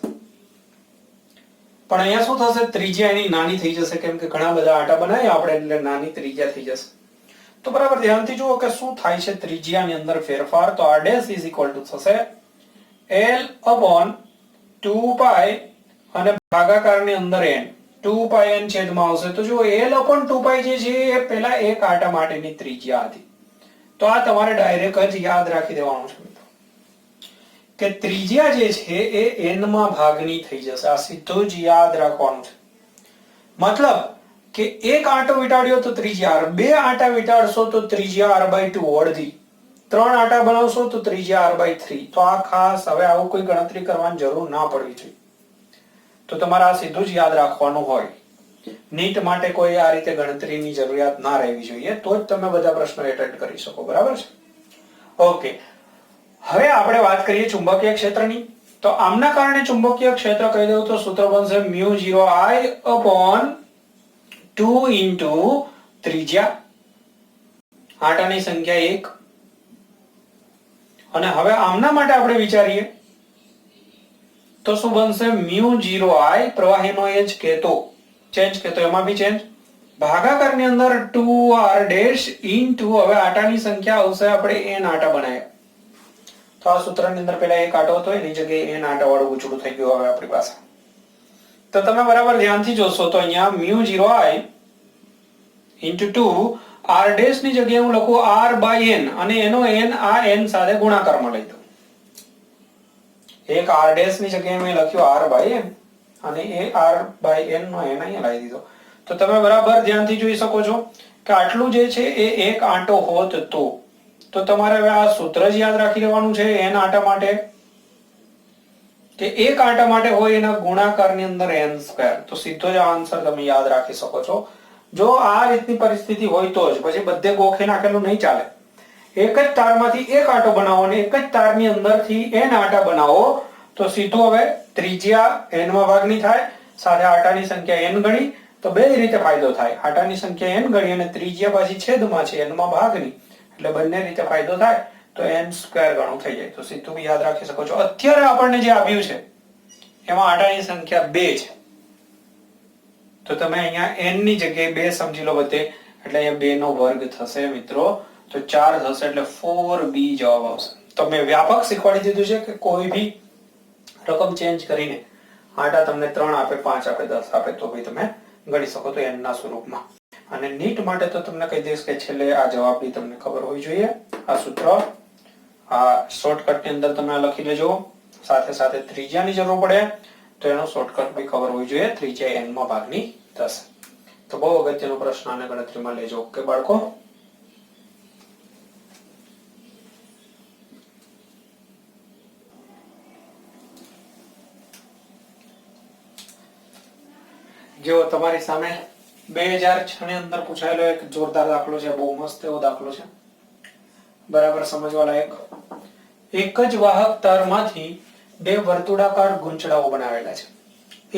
પણ અહીંયા શું થશે? ત્રિજ્યા એની નાની થઈ જશે, કેમ કે ઘણા બધા આંટા બનાવ્યા આપણે એટલે નાની ત્રિજ્યા થઈ જશે. તો બરાબર ધ્યાનથી જુઓ કે શું થાય છે ત્રિજ્યાની અંદર ફેરફાર. તો r' થશે L/2π અને ભાગાકારની અંદર n, 2πn છેદમાં આવશે. તો જો L/2π જે છે એ પહેલા એક આંટા માટેની ત્રિજ્યા હતી. તો આ તમારે ડાયરેક્ટ જ યાદ રાખી દેવાનું છે મિત્રો કે ત્રિજ્યા જે છે એ n માં ભાગની થઈ જશે. આ સીધું જ યાદ રાખવાનું છે. મતલબ કે એક આંટો વીટાડ્યો તો ત્રિજ્યા r, 2 આંટા વીટાડશો તો ત્રિજ્યા r/2 અડધી, 3 આંટા બનાવશો તો ત્રિજ્યા r/3. તો આ ખાસ, હવે આવું કોઈ ગણતરી કરવાની જરૂર ના પડવી જોઈએ. તો તમારે આ સીધું જ યાદ રાખવાનું હોય. નીટ માટે કોઈ આ રીતે ગણતરીની જરૂરિયાત ના રહેવી જોઈએ, તો જ તમે બધા પ્રશ્નો એટેન્ડ કરી શકો. બરાબર છે? ઓકે, હવે આપણે વાત કરીએ ચુંબકીય ક્ષેત્રની. તો આમના કારણે ચુંબકીય ક્ષેત્ર કહી દઉં તો સૂત્ર બનશે μ0I/2 ત્રિજ્યા, આંટાની સંખ્યા 1. અને હવે આમના માટે આપણે વિચારીએ તો શું બનશે? μ0I પ્રવાહીનો એજ કહેતો ચેન્જ કહેતો, એમાં બી ચેન્જ, ભાગાકારની અંદર 2r' ઇન્ટુ, હવે આંટાની સંખ્યા આવશે, આપણે n આંટા બનાવ્યા તો આ સૂત્રની અંદર પહેલા એક આંટો હતો, એની જગ્યાએ n આંટા વાળું ઉછળું થઈ ગયું હવે આપણી પાસે. તો તમે બરાબર ધ્યાનથી જોશો તો અહીંયા μ0I ઇન્ટુ 2 r' ની જગ્યાએ હું લખું r/n અને એનો n આ n સાથે ગુણાકારમાં લઈ દઉં. એક r' ની જગ્યાએ મેં લખ્યું r/n અને એ r/n નો n અહીંયા લાવી દીધો. તો તમે બરાબર ધ્યાનથી જોઈ શકો છો કે આટલું જે છે એ એક આંટો હોત તો તમારે હવે આ સૂત્ર જ યાદ રાખી લેવાનું છે n આંટા માટે, કે એક આંટા માટે હોય એના ગુણાકારની અંદર n². તો સીધો જ આન્સર તમે યાદ રાખી શકો છો. જો આ રીતની પરિસ્થિતિ હોય તો જ, પછી બધે ગોખી નાખેલું નહીં ચાલે. એક જ તારમાંથી એક આંટો બનાવો અને એક જ તારની અંદરથી n આંટા બનાવો તો સીધું હવે ત્રિજ્યા n માં ભાગની થાય, સાથે આંટાની સંખ્યા n ગણી, તો બે રીતે ફાયદો થાય. આંટાની સંખ્યા n ગણી અને ત્રિજ્યા પાછી છેદમાં છે, n માં ભાગની, એટલે બંને રીતે ફાયદો થાય. તો n² ગણું થઈ જાય. તો સીધું યાદ રાખી શકો છો. અત્યારે આપણને જે આપ્યું છે એમાં આંટાની સંખ્યા 2 છે, તો તમે અહીંયા n ની જગ્યાએ 2 સમજી લો બધે, એટલે અહીંયા 2 નો વર્ગ થશે મિત્રો. તો 4 થશે એટલે 4b જવાબ આવશે. તો મેં વ્યાપક શીખવાડી દીધું છે કે કોઈ બી રકમ ચેન્જ કરીને આંટા તમને 3 આપે, 5 આપે, 10 આપે તો બી તમે ગણી શકો તો n ના સ્વરૂપમાં. અને નીટ માટે તો તમને કહી દઈશ કે છેલ્લે આ જવાબ બી તમને ખબર હોવી જોઈએ. આ સૂત્ર આ શોર્ટકટ ની અંદર તમે લખી લેજો, સાથે સાથે ત્રિજ્યાની જરૂર પડે તો એનો શોર્ટકટ બી ખબર હોવી જોઈએ. ત્રિજ્યા n માં ભાગની થશે. તો બહુ અગત્યનો પ્રશ્ન આને ગણતરીમાં લેજો. ઓકે બાળકો. જો તમારી સામે 2006 ની અંદર પૂછાયેલો એક જોરદાર દાખલો છે, બહુ મસ્ત એવો દાખલો છે, બરાબર સમજવા લાયક. એક જ વાહક તારમાંથી બે વર્તુળાકાર ગૂંચળાઓ બનાવેલા છે.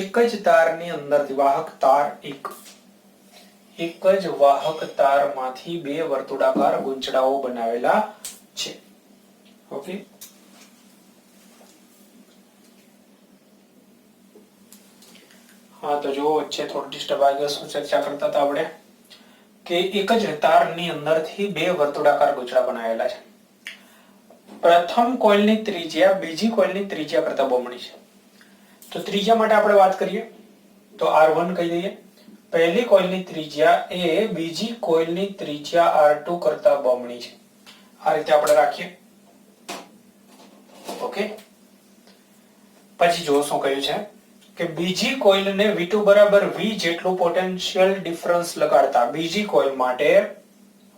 એક જ તારની અંદરથી વાહક તાર એક જ વાહક તારમાંથી બે વર્તુળાકાર ગૂંચળાઓ બનાવેલા છે. ઓકે, હા તો જો વચ્ચે થોડું ડિસ્ટર્બ આવી ગયું. શું ચર્ચા કરતા હતા આપણે કે એક જ તારની અંદરથી બે વર્તુળાકાર ગૂંચળા બનાવેલા છે. પ્રથમ કોઇલની ત્રિજ્યા બીજી કોઇલની ત્રિજ્યા કરતા બમણી છે. તો ત્રિજ્યા માટે આપણે વાત કરીએ તો R1 કહી દઈએ. પહેલી કોઇલની ત્રિજ્યા એ બીજી કોઇલની ત્રિજ્યા R2 કરતા બમણી છે. આ રીતે આપણે રાખીએ. ઓકે, પછી જો શું કહ્યું છે કે બીજી કોઇલને V2 બરાબર V જેટલું પોટેન્શિયલ ડિફરન્સ લગાડતા બીજી કોઇલ માટે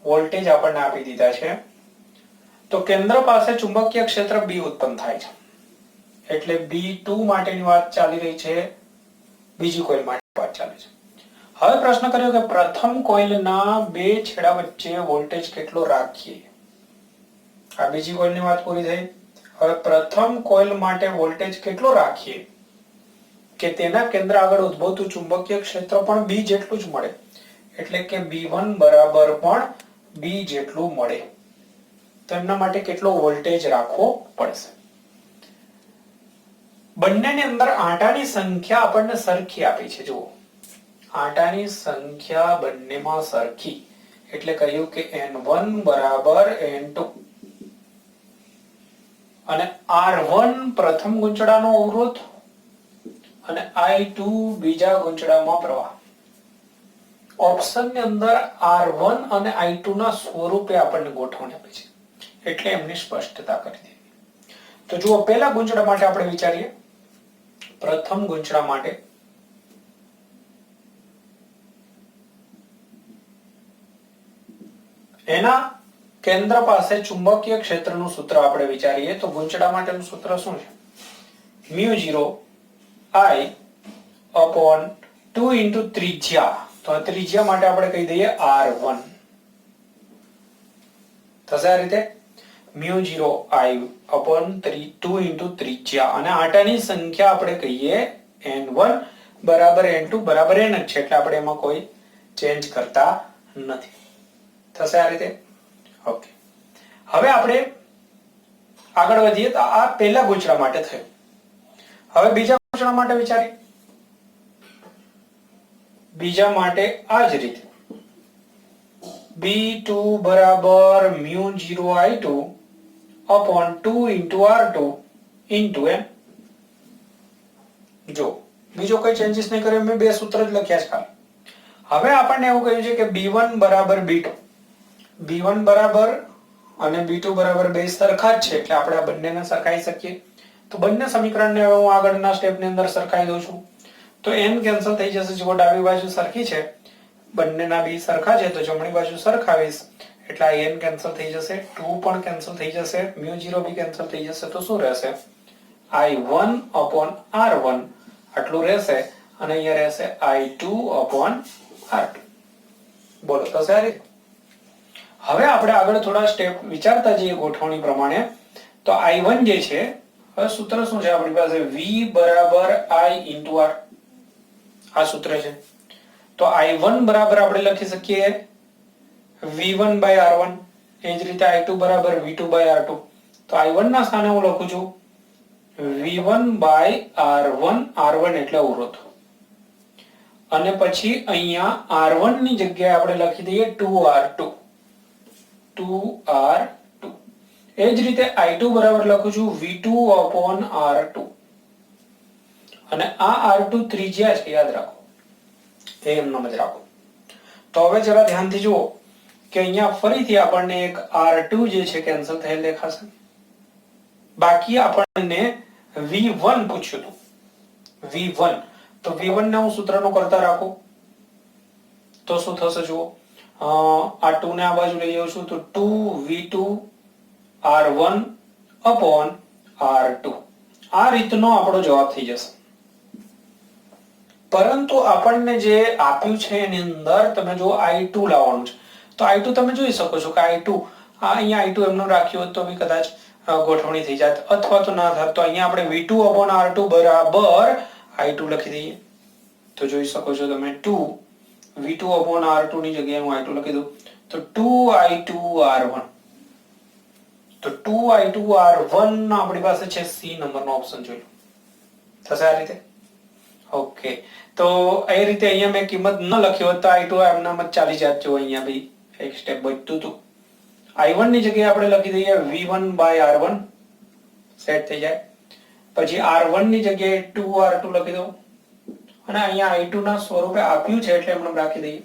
વોલ્ટેજ આપણને આપી દીધા છે. તો કેન્દ્ર પાસે ચુંબકીય ક્ષેત્ર B ઉત્પન્ન થાય છે. એટલે B2 માટેની વાત ચાલી રહી છે, બીજી કોઇલ માટે વાત ચાલે છે. હવે પ્રશ્ન કર્યો કે પ્રથમ કોઇલના બે છેડા વચ્ચે વોલ્ટેજ કેટલો રાખીએ. આ બીજી કોઇલની વાત પૂરી થઈ. હવે પ્રથમ કોઇલ માટે વોલ્ટેજ કેટલો રાખીએ કે તેના કેન્દ્ર આગળ ઉદ્ભવતું ચુંબકીય ક્ષેત્ર પણ B જેટલું જ મળે. એટલે કે B1 બરાબર પણ B જેટલું મળે. તો એમના માટે કેટલો વોલ્ટેજ રાખવો પડશે. બંનેની અંદર આંટાની સંખ્યા આપણને સરખી આપી છે. જુઓ, આંટાની સંખ્યા બંનેમાં સરખી, એટલે કહ્યું કે N1 બરાબર N2 અને R1 પ્રથમ ગૂંચળાનો અવરોધ અને I2 બીજા ગૂંચળામાં પ્રવાહ. ઓપ્શનની અંદર R1 અને I2 ના સ્વરૂપે આપણને ગોઠવણી આપી છે, એટલે એમની સ્પષ્ટતા કરી દીધી. તો જુઓ, પહેલા ગૂંચળા માટે આપણે વિચારીએ. પ્રથમ ગૂંચળા માટે એના કેન્દ્ર પાસે ચુંબકીય ક્ષેત્રનું સૂત્ર આપણે વિચારીએ તો ગૂંચળા માટેનું સૂત્ર શું છે? μ0 I upon 2 into ત્રિજ્યા. તો આ ત્રિજ્યા માટે આપણે કહી દઈએ R1. થશે આ રીતે μ0 I upon 2 into ત્રિજ્યા, અને આંટાની સંખ્યા આપણે કહીએ N1 બરાબર N2 બરાબર N જ છે, એટલે આપણે એમાં કોઈ ચેન્જ કરતા નથી. થશે આ રીતે. ઓકે, હવે આપણે આગળ વધીએ. તો આ પહેલા ગૂંચળા માટે થયું. હવે બીજા ગૂંચળા માટે વિચારીએ. બીજા માટે આ જ રીતે B2 બરાબર μ0 I2 upon 2 into R2 into N. જો બીજો કોઈ ચેન્જીસ નહીં કર્યો, મેં બે સૂત્ર જ લખ્યા છે ખાલી. હવે આપણને એવું કહ્યું છે કે B1 બરાબર B2, B1 બરાબર અને B2 બરાબર બે સરખા જ છે, એટલે આપણે આ બંનેને સરખાઈ શકીએ. તો બંને સમીકરણને હવે હું આગળના સ્ટેપની અંદર સરખાઈ દઉં છું. તો n કેન્સલ થઈ જશે. જો ડાબી બાજુ સરખી છે, બંનેના b સરખા છે, તો જમણી બાજુ સરખાવીશ એટલે આ n કેન્સલ થઈ જશે, 2 પણ કેન્સલ થઈ જશે, μ0 બી કેન્સલ થઈ જશે. તો શું રહેશે? I1 upon R1 આટલું રહેશે, અને અહીંયા રહેશે I2 upon R2. બોલો, થશે આ રીતે? હવે આપણે આગળ થોડા સ્ટેપ વિચારતા જઈએ ગોઠવણી પ્રમાણે. તો I1 જે છે, હવે સૂત્ર શું છે આપણી પાસે? V બરાબર I into R. આ સૂત્ર છે. તો I1 બરાબર આપણે લખી શકીએ V1 by R1. એ જ રીતે I2 બરાબર V2 by R2. તો I1 ના સ્થાને હું લખું છું V1 by R1. R1 એટલે અવરોધ, અને પછી અહીંયા R1 ની જગ્યાએ આપણે લખી દઈએ 2R2. 2R2. એ જ રીતે I2 બરાબર લખું છું V2 upon R2. અને આ R2 ત્રિજ્યા છે, યાદ રાખો, એમનો જ રાખો. તો હવે જરા ધ્યાનથી જુઓ કે અહીંયા ફરીથી આપણને એક R2 જે છે કેન્સલ થયેલ દેખાશે. બાકી આપણને V1 પૂછ્યું હતું, V1. તો V1 ને હું સૂત્રનો કરતા રાખું તો શું થશે? જુઓ, આ 2 ને આ બાજુ લઈ જાઉં છું તો 2V2 R1 upon R2. આ રીતનો આપણો જવાબ થઈ જશે. પરંતુ આપણને જે આપ્યું છે એની અંદર તમે જો I2 લાવવાનું છે, તો I2 તમે જોઈ શકો છો કે I2 અહીંયા I2 એમનું રાખ્યું હોત તો બી કદાચ ગોઠવણી થઈ જાત, અથવા તો ના થાત. તો અહીંયા આપણે V2/R2 બરાબર I2 લખી દઈએ. તો જોઈ શકો છો તમે 2 V2/R2 ની જગ્યાએ હું I2 લખી દઉં તો 2I2R1. તો 2I2R1 આપણી પાસે છે C નંબરનો ઓપ્શન. જોઈ લો થશે આ રીતે. ઓકે, તો એ રીતે અહીંયા મેં કિંમત ન લખ્યો હોત તો I2 એમનામ જ ચાલી જાત. જો અહીંયા ભાઈ એક સ્ટેપ બચતું હતું. I1 ની જગ્યાએ આપણે લખી દઈએ V1/R1, સેટ થઈ જાય. પછી R1 ની જગ્યાએ 2R2 લખી દઉં અને અહીંયા I2 ના સ્વરૂપે આપ્યું છે એટલે એમને રાખી દઈએ.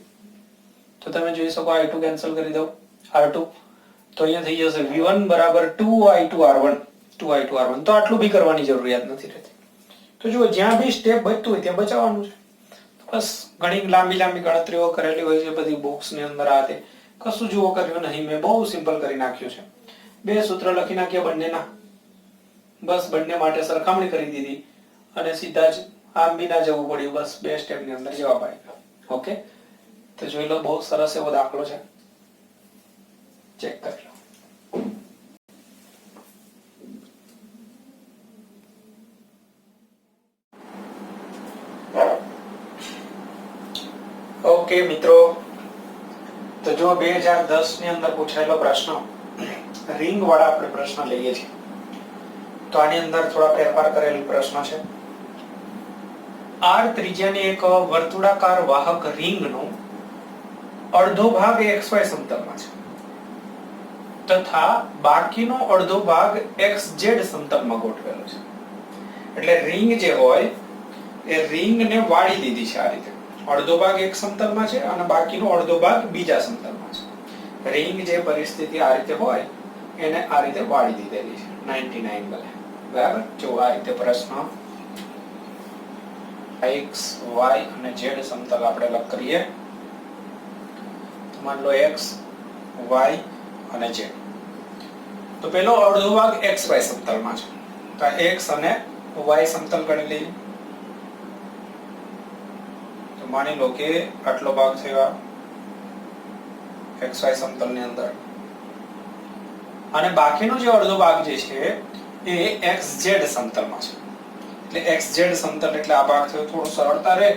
તો તમે જોઈ શકો I2 કેન્સલ કરી દઉં R2, તો અહીંયા થઈ જશે V1 બરાબર 2I2R1. તો આટલું બી કરવાની જરૂરિયાત નથી રહેતી. તો જો જ્યાં બી સ્ટેપ બચતું હોય ત્યાં બચાવવાનું છે. બસ ઘણી લાંબી ગણતરીઓ કરેલી હોય છે બધી બોક્સ ની અંદર. આ તે કશું જુઓ કર્યું નહીં, મેં બહુ સિમ્પલ કરી નાખ્યું છે. બે સૂત્ર લખી નાખ્યા બંનેના, બસ બંને માટે સરખામણી કરી દીધી અને સીધા જ આમ બી ના જવું પડ્યું. બસ બે સ્ટેપ ની અંદર જવાબ આવી ગયો. ઓકે, તો જોઈ લો બહુ સરસ એવો દાખલો છે, ચેક કરી લો. ઓકે મિત્રો, તો જો 2010 ની અંદર પૂછાયેલો પ્રશ્ન, રિંગ વાળા આપણે પ્રશ્ન લઈએ છીએ. તો આની અંદર થોડા ફેરફાર કરેલ પ્રશ્ન છે. R ત્રિજ્યાની એક વર્તુળાકાર વાહક રિંગનો અડધો ભાગ XY સમતલમાં છે તથા બાકીનો અડધો ભાગ XZ સમતલમાં ગોઠવેલો છે. એટલે રિંગ જે હોય એ રિંગને વાળી દીધી છે આ રીતે. અડધો ભાગ એક સમતલમાં છે અને બાકીનો અડધો ભાગ બીજા સમતલમાં છે. રિંગ જે પરિસ્થિતિ આ રીતે હોય એને આ રીતે વાળી દીધેલી છે 99 એંગલે. બરાબર, જો આ રીતે પ્રશ્ન x, y અને z સમતલ આપણે લખ કરીએ. માન લો x, y અને z. તો પેલો અડધો ભાગ XY સમતલમાં છે, તો x અને y સમતલ ગણી લઈએ. તો માની લો કે આટલો ભાગ થયો XY સમતલની અંદર અને બાકીનો જે અડધો ભાગ જે છે એ XZ સમતલમાં છે. એટલે XZ સમતલ એટલે આ ભાગ થયો. થોડું સરળતા રહે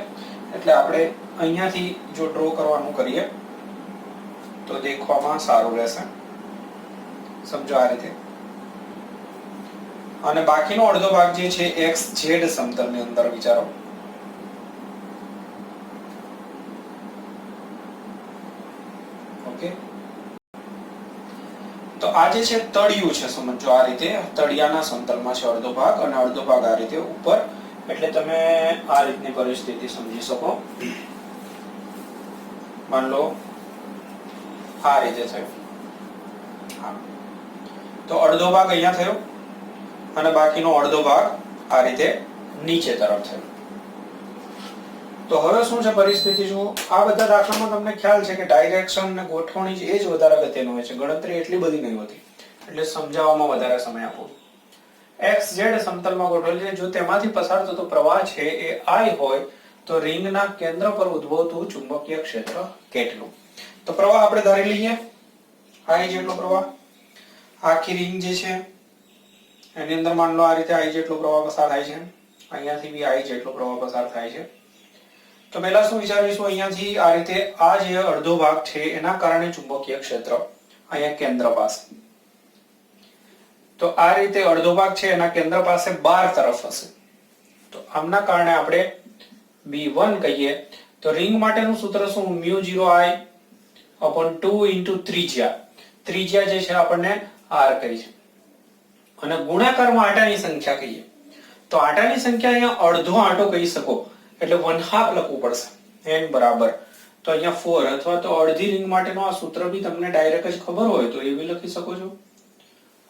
એટલે આપણે અહીંયાથી જો ડ્રો કરવાનું કરીએ તો દેખવામાં સારું રહેશે. સમજો આ રીતે. અને બાકીનો અડધો ભાગ જે છે XZ સમતલની અંદર વિચારો. ઓકે, તો આ જે છે તળિયું છે, સમજો આ રીતે. તળિયાના સમતલમાં છે અડધો ભાગ અને અડધો ભાગ આ રીતે ઉપર. એટલે તમે આ રીતની પરિસ્થિતિ સમજી શકો. માન લો આ રીતે થયું. તો અડધો ભાગ અહીંયા થયો અને બાકીનો અડધો ભાગ આ રીતે નીચે તરફ થયો. તો હવે શું છે પરિસ્થિતિ જુઓ. આ બધા દાખલામાં તમને ખ્યાલ છે કે ડાયરેક્શન ને ગોઠવણી એ જ વધારે અગત્યનું હોય છે. ગણતરી એટલી બધી નહીં હોતી, એટલે સમજાવવામાં વધારે સમય આપો. XZ સમતલમાં ગોઠવેલ છે. જો તેમાંથી પસાર થતો પ્રવાહ છે એ I હોય તો રિંગના કેન્દ્ર પર ઉદ્ભવતું ચુંબકીય ક્ષેત્ર કેટલું? તો પ્રવાહ આપણે ધારી લઈએ I જેટલો પ્રવાહ. આખી રિંગ જે છે એની અંદર માન લો આ રીતે I જેટલો પ્રવાહ પસાર થાય છે. અહીંયાથી બી I જેટલો પ્રવાહ પસાર થાય છે. તો પહેલા શું વિચારીશું, અહીંયાથી આ રીતે આ જે અડધો ભાગ છે એના કારણે ચુંબકીય ક્ષેત્ર અહીંયા કેન્દ્ર પાસે. તો આ રીતે અડધો ભાગ છે એના કેન્દ્ર પાસે 12 તરફ હશે. તો આમના કારણે આપણે B1 કહીએ. તો રિંગ માટેનું સૂત્ર શું? μ0I/2 ત્રિજ્યા. ત્રિજ્યા જે છે આપણને R કહી છે અને ગુણાકારમાં આંટાની સંખ્યા કહીએ. તો આંટાની સંખ્યા અહીંયા અડધો આંટો કહી શકો એટલે 1/2 લખવું પડશે. n બરાબર તો અહીંયા 4 અથવા તો અડધી રિંગ માટેનું આ સૂત્ર બી તમને ડાયરેક્ટ જ ખબર હોય તો એ બી લખી શકો છો.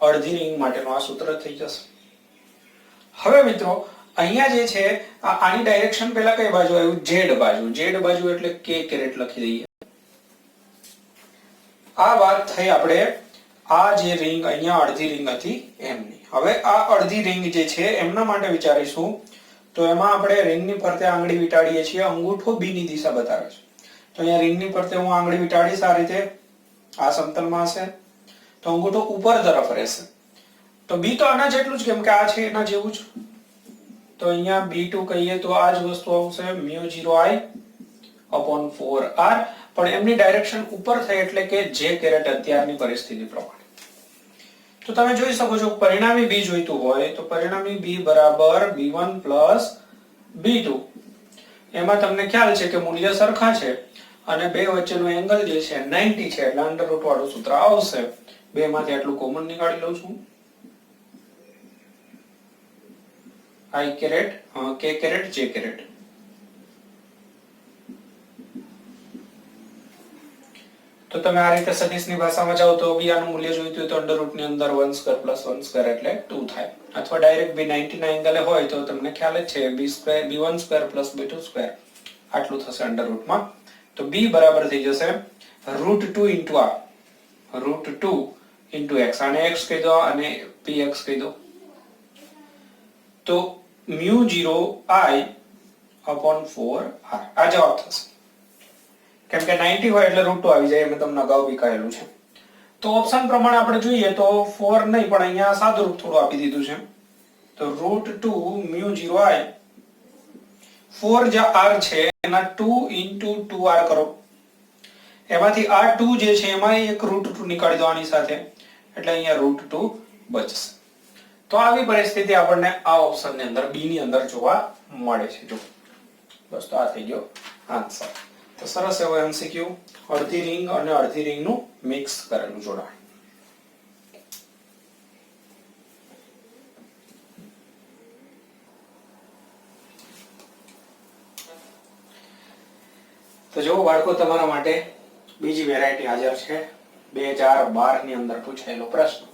અડધી રિંગ માટેનું આ સૂત્ર થઈ જશે. હવે મિત્રો અહીંયા જે છે આની ડાયરેક્શન પહેલા કઈ બાજુ આવ્યું? Z બાજુ. Z બાજુ એટલે k કેરેટ લખી દઈએ. આ વાત થઈ આપણે આ જે રિંગ અહીંયા અડધી રિંગ હતી એમની. હવે આ અડધી રિંગ જે છે એમના માટે વિચારીશું તો એમાં આપણે રિંગની ફરતે આંગળી વીંટાળીએ છીએ, અંગૂઠો બી ની દિશા બતાવે છે. તો અહીંયા રિંગની ફરતે હું આંગળી વીંટાળીશ આ રીતે, આ સમતલમાં હશે, તો અંગૂઠો ઉપર તરફ રહેશે. તો બી તો આના જેટલું જ, કેમ કે આ છે એના જેવું જ. તો અહીંયા B2 કહીએ તો આ જ વસ્તુ આવશે μ0I upon 4R, પણ એમની ડાયરેક્શન ઉપર થઈ એટલે કે જે કેરેટ અત્યારની પરિસ્થિતિ પ્રમાણે. તો તમે જોઈ શકો છો પરિણામી B જોઈતું હોય તો પરિણામી B બરાબર B1 plus B2. એમાં તમને ખ્યાલ છે કે મૂલ્ય સરખા છે અને બે વચ્ચેનો એંગલ જે છે 90 છે, એટલે અંડર રૂટ વાળું સૂત્ર આવશે. બે માંથી આટલું કોમન નીકાળી લઉં છું. I caret K caret J caret. તો તમે આ રીતે સદિશની ભાષામાં જાઓ તો બી આનું મૂલ્ય જોઈતું હોય તો અંડર રૂટ ની અંદર 1 સ્ક્વેર પ્લસ 1 સ્ક્વેર એટલે 2 થાય, અથવા ડાયરેક્ટ બી 90 ના એંગલે હોય તો તમને ખ્યાલ જ છે b square b1 square plus b2 square આટલું થશે અંડર રૂટમાં. તો b બરાબર થઈ જશે √2 ઇન્ટુ આ √2 ઇન્ટુ x, આને x કહી દો અને px કહી દો. તો μ0I upon 4R આ જવાબ થશે. કેમ કે 90 હોય એટલે √2 આવી જાય, મેં તમને અગાઉ બી કહેલું છે. તો ઓપ્શન પ્રમાણે આપણે જોઈએ તો 4 નહીં પણ અહીંયા સાદું રૂપ થોડું આપી દીધું છે. તો √2 μ0I 4 જે r છે એના 2 into 2r કરો, એમાંથી આ 2 જે છે એમાં એક √2 નીકાળી દો આની સાથે, એટલે અહીંયા √2 બચશે. તો આવી પરિસ્થિતિ આપણને આ ઓપ્શન ની અંદર બી ની અંદર જોવા મળે છે. જો બસ તો આ થઈ ગયો આન્સર. તો સરસ એવો એમસીક્યુ, અડધી રિંગ અને અડધી રિંગનું મિક્સ કરેલું જોડાણ. તો જો બાળકો તમારા માટે બીજી વેરાયટી હાજર છે 2012 ની અંદર પૂછાયેલો પ્રશ્ન.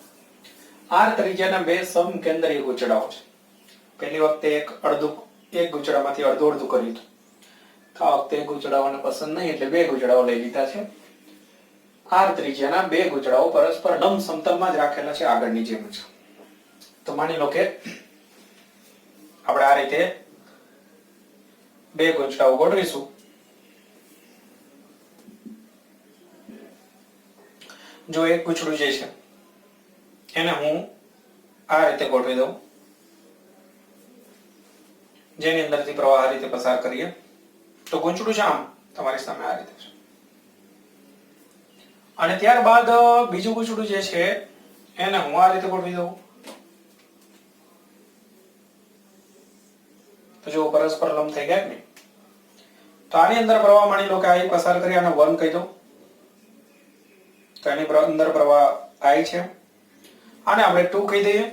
આર ત્રિજ્યાના બે સમકેન્દ્રીય ગૂંચળાઓ છે. પહેલી વખતે એક ગૂંચળામાંથી અડધું કર્યું હતું. આ વખતે ગૂંચળાઓને પસંદ નહીં એટલે બે ગૂંચળાઓ લઈ લીધા છે. આર ત્રિજ્યાના બે ગૂંચળાઓ પરસ્પર લંબ સમતલમાં જ રાખેલા છે આગળની જેમ જ. તો માની લો કે આપણે આ રીતે બે ગૂંચળાઓ ગોઠવીશું. જો એક ગૂંચળું જે છે એને હું આ રીતે ગોઠવી દઉં, જેની અંદરથી પ્રવાહ આ રીતે પસાર કરીએ તો ગૂંચળું છે આમ તમારી સામે આ રીતે છે. અને ત્યારબાદ બીજું ગૂંચળું જે છે એને હું આ રીતે ગોઠવી દઉં. તો જો પરસ્પર લંબ થઈ ગયા કે નહીં. તો આની અંદર પ્રવાહ માની લો કે આ પસાર કરી આને 1 કહી દો, તો એની અંદર પ્રવાહ I છે. આને આપણે 2 કહી દઈએ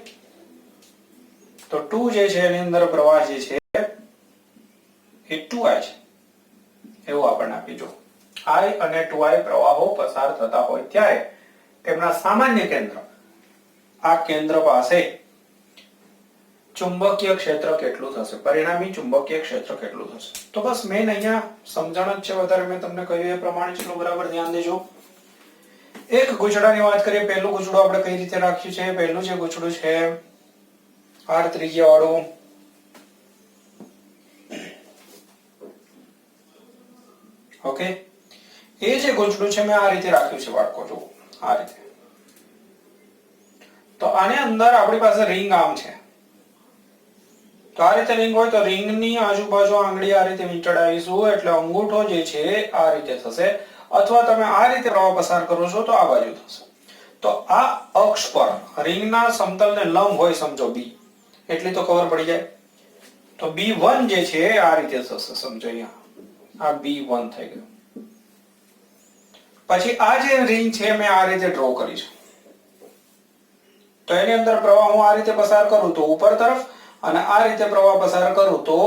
તો 2 જે છે એની અંદર પ્રવાહ જે છે એ 2I છે એવું આપણને આપી. જો I અને 2I પ્રવાહો પસાર થતા હોય ત્યારે તેમના સામાન્ય કેન્દ્ર આ કેન્દ્ર પાસે ચુંબકીય ક્ષેત્ર કેટલું થશે, પરિણામી ચુંબકીય ક્ષેત્ર કેટલું થશે. તો બસ મેઈન અહીંયા સમજણ જ છે, વધારે મેં તમને કહ્યું એ પ્રમાણે ચલો બરાબર ધ્યાન દેજો. એક ગૂંચળાની વાત કરીએ. પહેલું ગૂંચળું આપણે કઈ રીતે રાખ્યું છે. પહેલું જે ગૂંચળું છે આર ત્રિજ્યા વાળું, ઓકે, એ જે ગૂંચળું છે મેં આ રીતે રાખ્યું છે બાળકો. જો આ રીતે. તો આને અંદર આપણી પાસે રિંગ આમ છે. તો આ રીતે રિંગ હોય તો રિંગની આજુબાજુ આંગળી આ રીતે વીંટળાવીશું એટલે અંગૂઠો જે છે આ રીતે થશે, અથવા તમે આ રીતે પ્રવાહ પસાર કરો છો તો આ બાજુ થશે. તો આ અક્ષ પર રિંગના સમતલને લંબ હોય સમજો B, એટલી તો ખબર પડી જાય. તો B1 જે છે આ રીતે થશે સમજો. અહીંયા આ B1 થઈ ગયું. પછી આ જે રિંગ છે મેં આ રીતે ડ્રો કરી છે. તો એની અંદર પ્રવાહ હું આ રીતે પસાર કરું તો ઉપર તરફ, અને આ રીતે પ્રવાહ પસાર કરું તો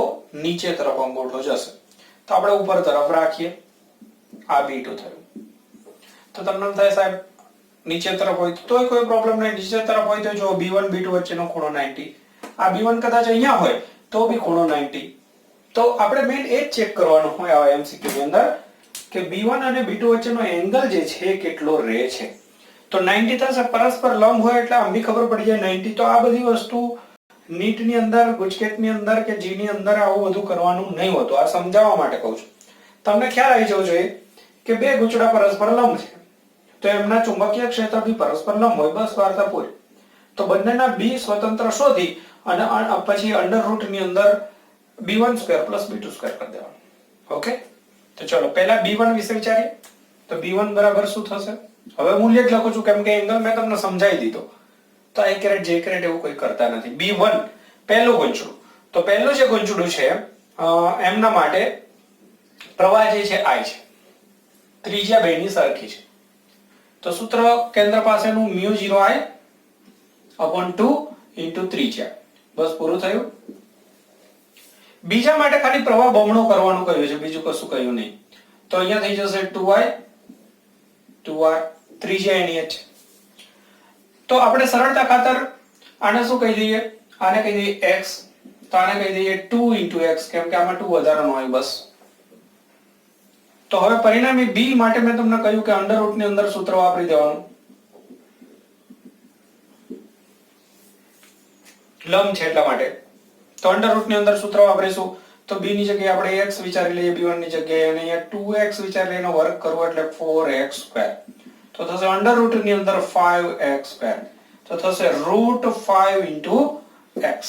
નીચે તરફ અંગૂઠો જશે. તો આપણે ઉપર તરફ રાખીએ. આ B2 થયું. તો તમને એમ થાય સાહેબ નીચે તરફ હોય તોય કોઈ પ્રોબ્લેમ નહીં, નીચે તરફ હોય તો જો B1 B2 વચ્ચેનો ખૂણો 90, આ B1 કદાચ અહીંયા હોય તો બી ખૂણો 90. તો આપણે મેઈન એ જ ચેક કરવાનું હોય આ એમસીક્યુ ની અંદર કે B1 અને B2 વચ્ચેનો એંગલ જે છે કેટલો રહે છે. તો 90 થશે, પરસ્પર લંબ હોય એટલે આમ બી ખબર પડી જાય 90. તો આ બધી વસ્તુ નીટની અંદર, ગુજકેટની અંદર કે જીની અંદર આવું બધું કરવાનું નહીં હોતું. આ સમજાવવા માટે કહું છું. તમને ખ્યાલ આવી જવો જોઈએ કે બે ગુચડા પરસ્પર લંબ છે તો એમના ચુંબકીય ક્ષેત્ર બી પરસ્પર લંબ હોય, બસ વાર્તા પૂરી. તો બંનેના બી સ્વતંત્ર શોધી અને પછી અંડર રૂટ ની અંદર b1 square plus b2 square કરી દેવાનું. ઓકે, તો ચલો પહેલા b1 વિશે વિચારીએ. તો b1 બરાબર શું થશે? હવે મૂલ્ય જ લખું છું કેમ કે એંગલ મેં તમને સમજાવી દીધો. તો i કેરેટ j કેરેટ એવું કોઈ કરતા નથી. b1 પહેલું ગુંચડું. તો પહેલું જે ગુંચડું છે એમના માટે પ્રવાહ જે છે i છે, ત્રિજ્યા બેની સરખી છે. તો સૂત્ર કેન્દ્ર પાસેનું μ0i upon 2 into ત્રિજ્યા. બસ પૂરું થયું. બીજા માટે ખાલી પ્રવાહ બમણો કરવાનું કહ્યું છે, બીજું કશું કહ્યું નહીં. તો અહીંયા થઈ જશે 2i 2r, ત્રિજ્યા એની જ છે. તો આપણે સરળતા ખાતર આને શું કહી દઈએ? આને કહી દઈએ x. તો આને કહી દઈએ 2 into x કેમ કે આમાં 2 વધારાનો હોય બસ. તો હવે પરિણામી b માટે મેં તમને કહ્યું કે અંડર રૂટ ની અંદર સૂત્ર વાપરી દેવાનું. લંબ છે એટલા માટે. તો અંડર રૂટ ની અંદર સૂત્ર વાપરીશું. તો b ની જગ્યાએ આપણે x વિચારી લઈએ, b1 ની જગ્યાએ, અને અહીંયા 2x વિચારી લઈને વર્ગ કરવો એટલે 4x². તો થશે અંડર રૂટ ની અંદર 5x². તો થશે √5 into x.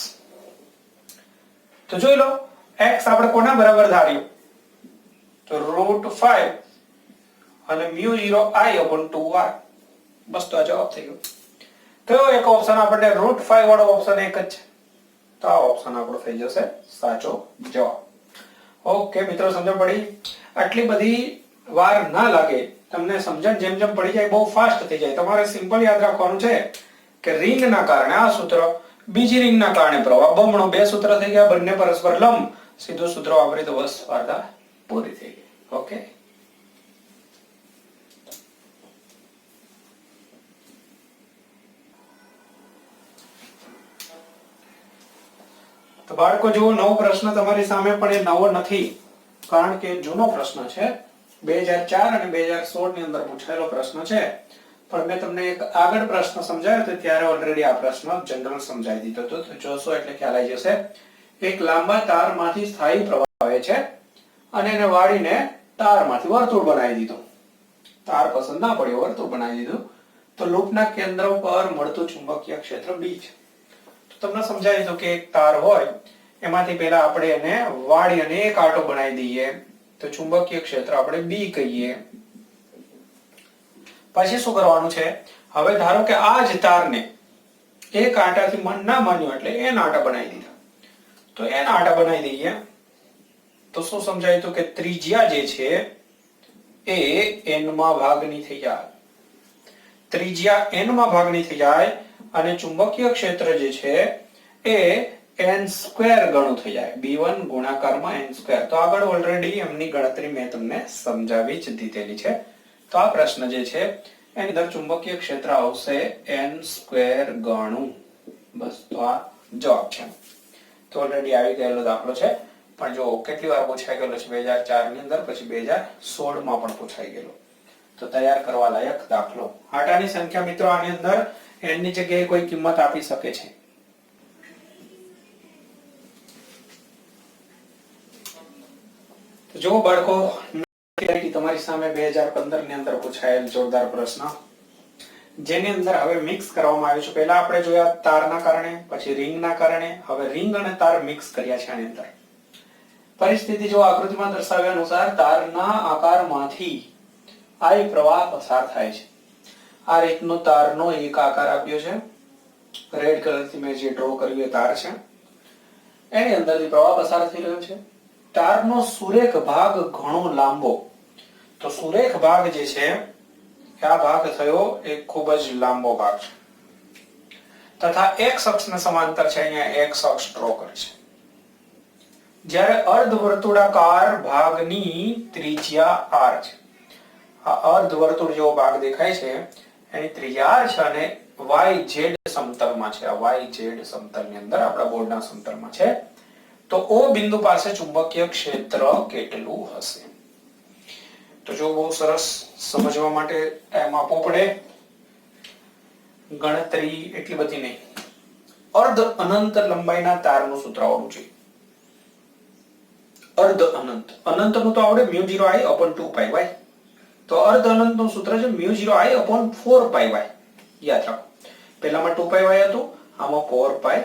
તો જોઈ લો x આપણે કોના બરાબર ધાર્યું? તો √5 અને μ0i upon 2r. બસ તો આ જવાબ થઈ ગયો. કયો એક ઓપ્શન આપણને √5 વાળો ઓપ્શન એક જ છે. તો આ ઓપ્શન આપણો થઈ જશે સાચો જવાબ. ઓકે મિત્રો, સમજણ પડી? આટલી બધી વાર ના લાગે તમને. સમજણ જેમ જેમ પડી જાય બહુ ફાસ્ટ થઈ જાય. તમારે સિમ્પલ યાદ રાખવાનું છે કે રિંગના કારણે આ સૂત્ર, બીજી રિંગના કારણે પ્રવાહ બમણો. બે સૂત્ર થઈ ગયા, બંને પરસ્પર લંબ. સીધું સૂત્ર વાપરી તો બસ વાર્તા પૂરી થઈ ગઈ. ઓકે, તો બાળકો જુઓ, નવો પ્રશ્ન તમારી સામે, પણ એ નવો નથી કારણ કે જૂનો પ્રશ્ન છે. 2004 અને 2016 ની અંદર પૂછાયેલો પ્રશ્ન છે. પણ મેં તમને એક આગળ પ્રશ્ન સમજાવ્યો તો ત્યારે ઓલરેડી આ પ્રશ્ન જનરલ સમજાવી દીધો હતો. તો જોશો એટલે ખ્યાલ આવી જશે. એક લાંબા તારમાંથી સ્થાયી પ્રવાહ આવે છે અને એને વાળીને તારમાંથી વર્તુળ બનાવી દીધું. તાર પસંદ ના પડ્યો, વર્તુળ બનાવી દીધું. તો લૂપના કેન્દ્ર પર મળતું ચુંબકીય ક્ષેત્ર B છે. તો તમને સમજાવી દીધું કે એક તાર હોય એમાંથી પહેલા આપણે એને વાળી અને એક આંટો બનાવી દઈએ તો ચુંબકીય ક્ષેત્ર આપણે B કહીએ. પછી શું કરવાનું છે? હવે ધારો કે આ જ તારને એક આંટાથી મન ના માન્યું એટલે n આંટા બનાવી દીધા. તો n આંટા બનાવી દઈએ તો શું સમજાયું? તો કે ત્રિજ્યા જે છે એ n માં ભાગની થઈ જાય. ત્રિજ્યા n માં ભાગની થઈ જાય અને ચુંબકીય ક્ષેત્ર જે છે એ n² ગણું થઈ જાય. b1 ગુણાકારમાં n². તો આગળ ઓલરેડી એમની ગણતરી મેં તમને સમજાવી જ દીધેલી છે. તો આ પ્રશ્ન જે છે એની અંદર ચુંબકીય ક્ષેત્ર આવશે n² ગણું. બસ તો આ જવાબ છે. તો ઓલરેડી આવી ગયેલો દાખલો છે, પણ જો કેટલી વાર પૂછાઈ ગયેલો છે 2004 ની અંદર, પછી 2016 માં પણ પૂછાઈ ગયેલો. તો તૈયાર કરવા લાયક દાખલો. આંટાની સંખ્યા મિત્રો આની અંદર n ની જગ્યાએ કોઈ કિંમત આપી શકે છે. તો જો બાળકો, તમારી સામે 2015 ની અંદર પૂછાયેલ જોરદાર પ્રશ્ન, જેની અંદર હવે મિક્સ કરવામાં આવ્યું છે. પહેલા આપણે જોયા તારના કારણે, પછી રિંગના કારણે, હવે રિંગ અને તાર મિક્સ કર્યા છે આની અંદર. પરિસ્થિતિ જો આકૃતિમાં દર્શાવ્યા અનુસાર તારના આકારમાંથી I પ્રવાહ પસાર થાય છે. આ રીતનો તારનો એક આકાર આપ્યો છે. રેડ કલરથી મેં જે ડ્રો કર્યું એ તાર છે. એની અંદરથી પ્રવાહ પસાર થઈ રહ્યો છે. તારનો સુરેખ ભાગ ઘણો લાંબો. તો સુરેખ ભાગ જે છે આ ભાગ થયો એક ખૂબ જ લાંબો ભાગ છે તથા x અક્ષને સમાંતર છે. અહીંયા x અક્ષ ડ્રો કરે છે. જ્યારે અર્ધવર્તુળાકાર ભાગની ત્રિજ્યા r છે. આ અર્ધવર્તુળ જેવો ભાગ દેખાય છે એની ત્રિજ્યા r છે અને YZ સમતલમાં છે. આ YZ સમતલની અંદર આપણા બોર્ડના સમતલમાં છે. તો O બિંદુ પાસે ચુંબકીય ક્ષેત્ર કેટલું હશે? તો જો બહુ સરસ, સમજવા માટે ટાઈમ આપવો પડે. ગણતરી એટલી બધી નહીં, અર્ધ અનંત લંબાઈના તારનું સૂત્ર આવડવું જોઈએ. અર્ધ અનંત, અનંતનું તો આવડે μ0I/2πy. તો અર્ધ અનંતનું સૂત્ર છે μ0I/4πy. યાદ રાખો, પહેલામાં 2πy હતું, આમાં 4πy.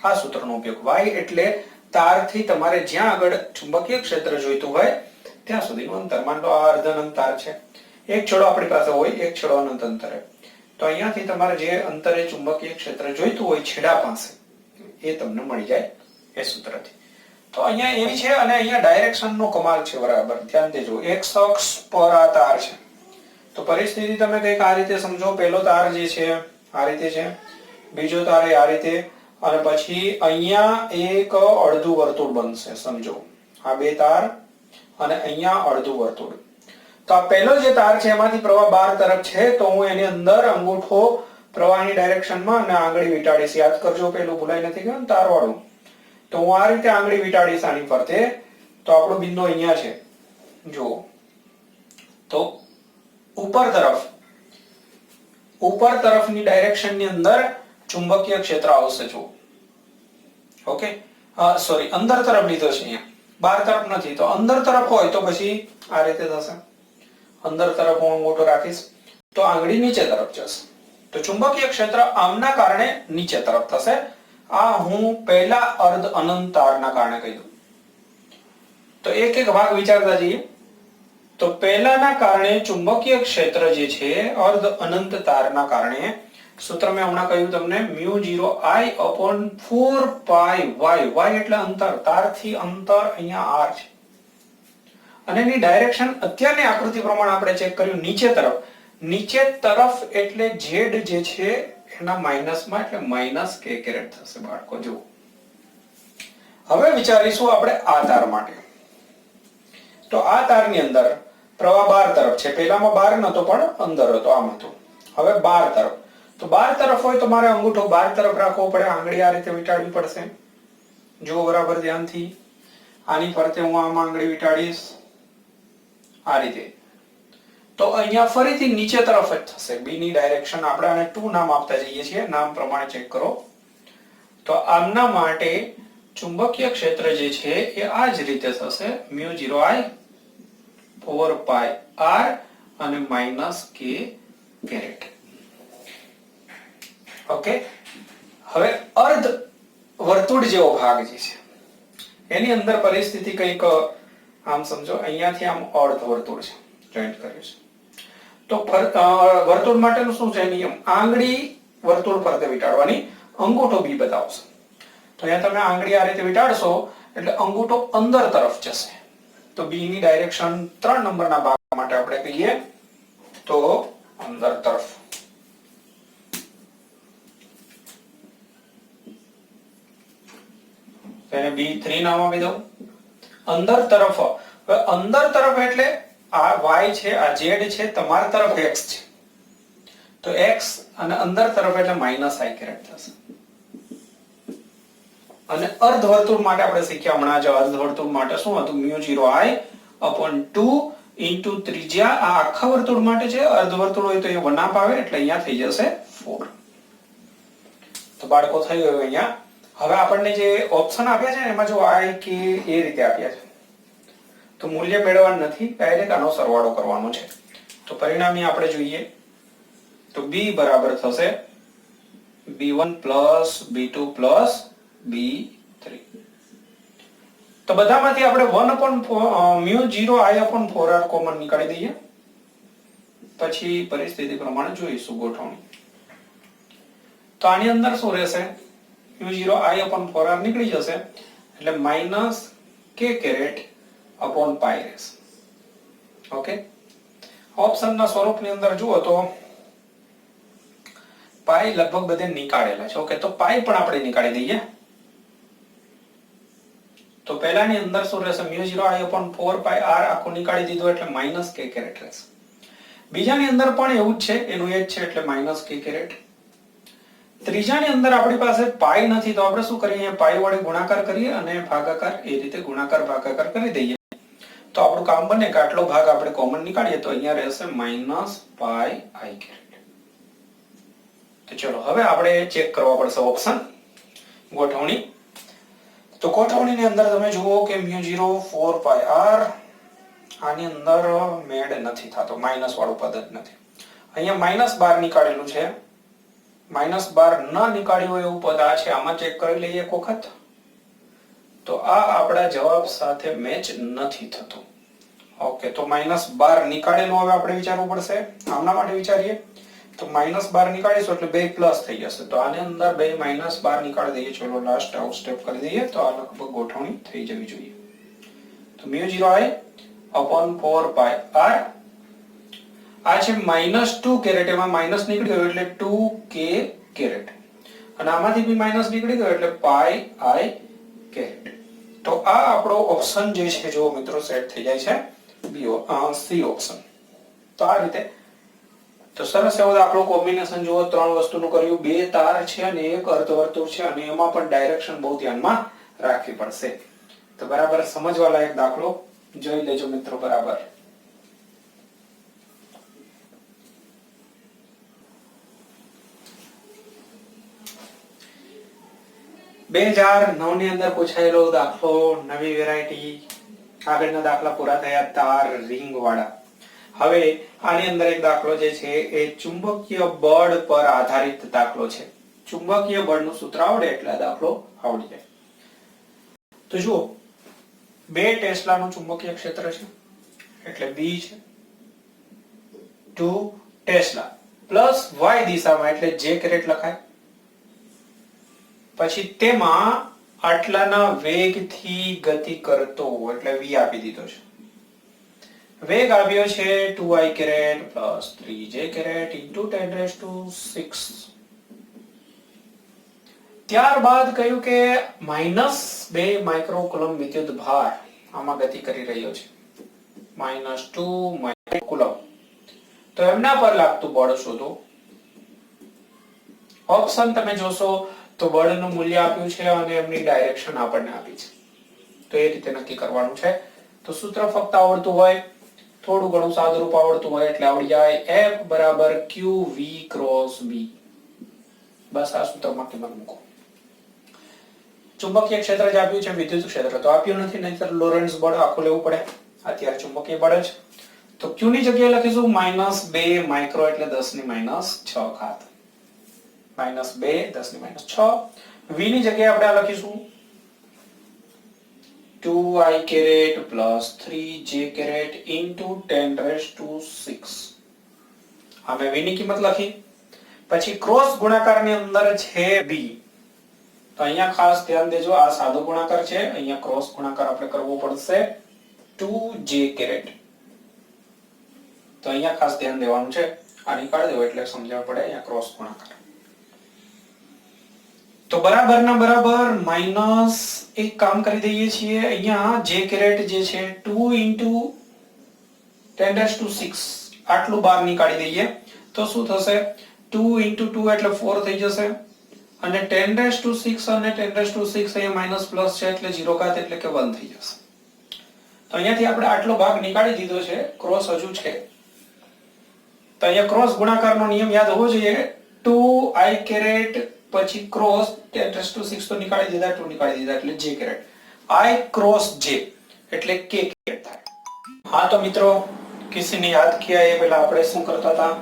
આ સૂત્રનો ઉપયોગ. y એટલે તારથી તમારે જ્યાં આગળ ચુંબકીય ક્ષેત્ર જોઈતું હોય ત્યાં સુધીનું અંતર. માન લો આ અર્ધ અનંત તાર છે, એક છેડો આપણી પાસે હોય, એક છેડો અનંત અંતરે, તો અહીંયાથી તમારે જે અંતરે ચુંબકીય ક્ષેત્ર જોઈતું હોય છેડા પાસે, એ તમને મળી જાય એ સૂત્રથી. તો અહીંયા એવી છે, અને અહીંયા ડાયરેક્શનનો કમાલ છે. બરાબર ધ્યાન દેજો. x અક્ષ પર આ તાર છે, તો પરિસ્થિતિ તમે કંઈક આ રીતે સમજો. પહેલો તાર જે છે આ રીતે છે, બીજો તાર આ રીતે, અને પછી અહીંયા એક અડધું વર્તુળ બનશે. સમજો આ બે તાર અને અહીંયા અડધું વર્તુળ. તો આ પહેલો જે તાર છે એમાંથી પ્રવાહ બહાર તરફ છે, તો હું એની અંદર અંગૂઠો પ્રવાહની ડાયરેક્શનમાં અને આંગળી વીંટાડીશ. યાદ કરજો, પેલું ભૂલાઈ નથી ગયું તાર વાળું. તો હું આ રીતે આંગળી વીંટાડીશ આની ફરતે, તો આપણો બિંદુ અહીંયા છે. જુઓ તો ઉપર તરફની ડાયરેક્શનની અંદર ચુંબકીય ક્ષેત્ર આવશે. જુઓ, ઓકે, સોરી, અંદર તરફ લીધો છે અહીંયા, બહાર તરફ નથી. તો અંદર તરફ હોય તો પછી આ રીતે થશે. અંદર તરફ હું અંગૂઠો રાખીશ તો આંગળી નીચે તરફ જશે. તો ચુંબકીય ક્ષેત્ર આમના કારણે નીચે તરફ થશે. આ હું પહેલા અર્ધ અનંત તારના કારણે કહી દઉં. તો એક એક ભાગ વિચારતા જઈએ. તો પહેલાના કારણે ચુંબકીય ક્ષેત્ર જે છે અર્ધ અનંત તારના કારણે, સૂત્ર મેં હમણાં કહ્યું તમને, μ0I/4πy. y એટલે અંતર, તારથી અંતર અહીંયા r છે, અને એની ડાયરેક્શન અત્યારની આકૃતિ પ્રમાણે આપણે ચેક કર્યું નીચે તરફ. નીચે તરફ એટલે z જે છે એના માઇનસમાં, એટલે -k કેરેટ થશે બાળકો. જુઓ, હવે વિચારીશું આપણે આ તાર માટે. તો આ તારની અંદર પ્રવાહ બહાર તરફ છે. પહેલામાં બહાર નતો પણ અંદર હતો, આમ હતો. હવે બહાર તરફ, તો બહાર તરફ હોય તો મારે અંગૂઠો બહાર તરફ રાખવો પડે, આંગળી આ રીતે વીંટાળવી પડશે. જુઓ બરાબર ધ્યાનથી, આની ફરતે હું આમ આંગળી વીંટાડીશ આ રીતે. તો અહીંયા ફરીથી નીચે તરફ જ થશે. બી ની ડાયરેક્શન, આપણે આને 2 નામ આપતા જઈએ છીએ, નામ પ્રમાણે ચેક કરો. તો આમના માટે ચુંબકીય ક્ષેત્ર જે છે એ આ જ રીતે થશે, μ0I/4πr અને -k કેરેટ. ઓકે, હવે અર્ધ વર્તુળ જેવો ભાગ જે છે એની અંદર પરિસ્થિતિ કંઈક આમ સમજો. અહીંયાથી આમ અર્ધ વર્તુળ છે, જોઈન્ટ કર્યું છે. તો વર્તુળ માટેનું શું છે નિયમ? આંગળી વર્તુળ ફરતે વીંટાળવાની, અંગૂઠો બી બતાવશે. તો અહીંયા તમે આંગળી આ રીતે વીંટાળશો એટલે અંગૂઠો અંદર તરફ જશે. તો બી ની ડાયરેક્શન 3 નંબરના ભાગ માટે આપણે કહીએ તો અંદર તરફ. તેને B3 નામ આપી દઉં. અંદર તરફ, હવે અંદર તરફ એટલે આ y છે, આ z છે, તમારી તરફ x છે. તો x અને અંદર તરફ એટલે -i કેરેટ થશે. અને અર્ધવર્તુળ માટે આપણે શીખ્યા હમણાં જ, અર્ધવર્તુળ માટે શું હતું? μ0I/2 ઇન્ટુ ત્રિજ્યા. આ આખા વર્તુળ માટે છે, અર્ધવર્તુળ હોય તો એ 1 આવે, એટલે અહીંયા થઈ જશે 4. તો બાળકો થઈ ગયું અહીંયા. હવે આપણને જે ઓપ્શન આપ્યા છે ને એમાં જો i k એ રીતે આપ્યા છે, તો મૂલ્ય મેળવવાનું નથી, ડાયરેક્ટ આનો સરવાળો કરવાનો છે. તો પરિણામી આપણે જોઈએ તો b બરાબર થશે b1 b2 b3. તો બધામાંથી આપણે 1/μ0I/4r કોમન નીકાળી દઈએ, પછી પરિસ્થિતિ પ્રમાણે જોઈશું ગોઠવણી. તો આની અંદર શું રહેશે? μ0I/4r નીકળી જશે, એટલે -k કેરેટ upon pi રહેશે. ઓકે, ઓપ્શનના સ્વરૂપની અંદર જુઓ તો પાઈ લગભગ બધે નીકાળેલા છે. ઓકે, તો પાઈ પણ આપણે નીકાળી દઈએ. તો પહેલાની અંદર શું રહેશે? μ0I/4πr આખું નીકાળી દીધું એટલે -k કેરેટ રહેશે. બીજાની અંદર પણ એવું જ છે, એનું એ જ છે, એટલે -k કેરેટ. ત્રીજાની અંદર આપણી પાસે પાઈ નથી, તો આપણે શું કરીએ? પાઈ વડે ગુણાકાર કરીએ અને ભાગાકાર, એ રીતે ગુણાકાર ભાગાકાર કરી દઈએ. તો આપણું કામ બને કે આટલો ભાગ આપણે કોમન નીકાળીએ તો અહીંયા રહેશે -pi કેરેટ. તો ચલો હવે આપણે ચેક કરવા પડશે ઓપ્શન ગોઠવણી. તો ગોઠવણીની અંદર તમે જુઓ કે μ0 4 પાઈ r આની અંદર મેડ નથી થતો, માઈનસ વાળું પદ જ નથી. અહીંયા -12 નીકાળેલું છે, -12 ન નીકાળ્યું હોય એવું પદ આ છે. આમાં ચેક કરી લઈએ એક વખત. તો આ આપણા જવાબ સાથે મેચ નથી થતું. ઓકે, તો -12 નીકાળેલું હવે આપણે વિચારવું પડશે. આમના માટે વિચારીએ તો -12 નીકાળીશું એટલે બે પ્લસ થઈ જશે. તો આની અંદર બે -12 નીકાળી દઈએ. ચલો લાસ્ટ આઉટ સ્ટેપ કરી દઈએ તો આ લગભગ ગોઠવણી થઈ જવી જોઈએ. તો μ0i upon 4 pi r આ છે -2 કેરેટ, એમાં માઇનસ નીકળી ગયો એટલે 2k કેરેટ, અને આમાંથી બી માઇનસ નીકળી ગયો એટલે પાઈ i કેરેટ. તો આ આપણો ઓપ્શન જે છે જો મિત્રો સેટ થઈ જાય છે સી ઓપ્શન. તો આ રીતે તો સરસ એવો દાખલો કોમ્બિનેશન જુઓ, ત્રણ વસ્તુનું કર્યું, બે તાર છે અને એક અર્ધવર્તુળ છે, અને એમાં પણ ડાયરેક્શન બહુ ધ્યાનમાં રાખવી પડશે. તો બરાબર સમજવા લાયક દાખલો જોઈ લેજો મિત્રો બરાબર. બે 2009 ની અંદર પૂછાયેલો દાખલો, નવી વેરાયટી. આગળના દાખલા પૂરા થયા તાર રિંગ વાળા. હવે આની અંદર એક દાખલો જે છે એ ચુંબકીય બળ પર આધારિત દાખલો છે. ચુંબકીય બળનું સૂત્ર આવડે એટલે આ દાખલો આવડી જાય. તો જુઓ, 2 ટેસ્લાનું ચુંબકીય ક્ષેત્ર છે એટલે B છે, 2 ટેસ્લા પ્લસ y દિશામાં એટલે j કેરેટ લખાય. પછી તેમાં આટલાના વેગથી ગતિ કરતો એટલે v આપી દીધો છે. વેગ આપ્યો છે 2i caret plus 3j caret into 10⁻⁶. ત્યારબાદ કહ્યું કે -2 માઇક્રોકુલમ વિદ્યુત ભાર આમાં ગતિ કરી રહ્યો છે, -2 માઇક્રોકુલમ. તો એમના પર લાગતું બળ શોધો. ઓપ્શન તમે જોશો તો બળનું મૂલ્ય આપ્યું છે અને એમની ડાયરેક્શન આપણને આપી છે. તો એ રીતે નક્કી કરવાનું છે. તો સૂત્ર ફક્ત આવડતું હોય, થોડું ઘણું સાદુરૂપ આવડતું હોય એટલે આવડી જાય. F બરાબર qv ક્રોસ b. બસ આ સૂત્રમાં કિંમત મૂકો. ચુંબકીય ક્ષેત્ર જે આપ્યું છે વિદ્યુત ક્ષેત્ર તો આપ્યું નથી, નહીંતર લોરેન્ટ્ઝ બળ આખું લેવું પડે. અત્યારે ચુંબકીય બળ જ. તો q ની જગ્યાએ લખીશું -2 માઇક્રો એટલે 10⁻6 ઘાત. -2 10⁻6. v ની જગ્યાએ આપણે લખીશું 2i caret plus 3j caret into 10⁻⁶. અમે v ની કિંમત લખી. પછી ક્રોસ ગુણાકારની અંદર છે b. તો અહીંયા ખાસ ધ્યાન દેજો, આ સાદો ગુણાકાર છે, અહીંયા ક્રોસ ગુણાકાર આપણે કરવો પડશે 2j કેરેટ. તો અહીંયા ખાસ ધ્યાન દેવાનું છે, આ નીકાળી દેવો એટલે સમજણ પડે અહીંયા ક્રોસ ગુણાકાર. તો બરાબર ના બરાબર માઈનસ એક કામ કરી દઈએ છીએ. અહીંયા j કેરેટ જે છે 2 ઇન્ટુ 10⁻⁶ આટલું બહાર નીકાળી દઈએ તો શું થશે? 2 ઇન્ટુ 2 એટલે 4 થઈ જશે, અને 10⁻⁶ અને 10⁻⁶ અહીંયા માઇનસ પ્લસ છે એટલે 0 ઘાત એટલે કે 1 થઈ જશે. તો અહીંયાથી આપણે આટલો ભાગ નીકાળી દીધો છે, ક્રોસ હજુ છે. તો અહીંયા ક્રોસ ગુણાકારનો નિયમ યાદ હોવો જોઈએ. 2i કેરેટ પછી ક્રોસ 10⁻⁶ તો નીકાળી દીધા, 2 નીકાળી દીધા એટલે j caret. i cross j એટલે k કેરેટ થાય. હા તો મિત્રો, કિસીને યાદ કિયા એ પહેલા આપણે શું કરતા હતા?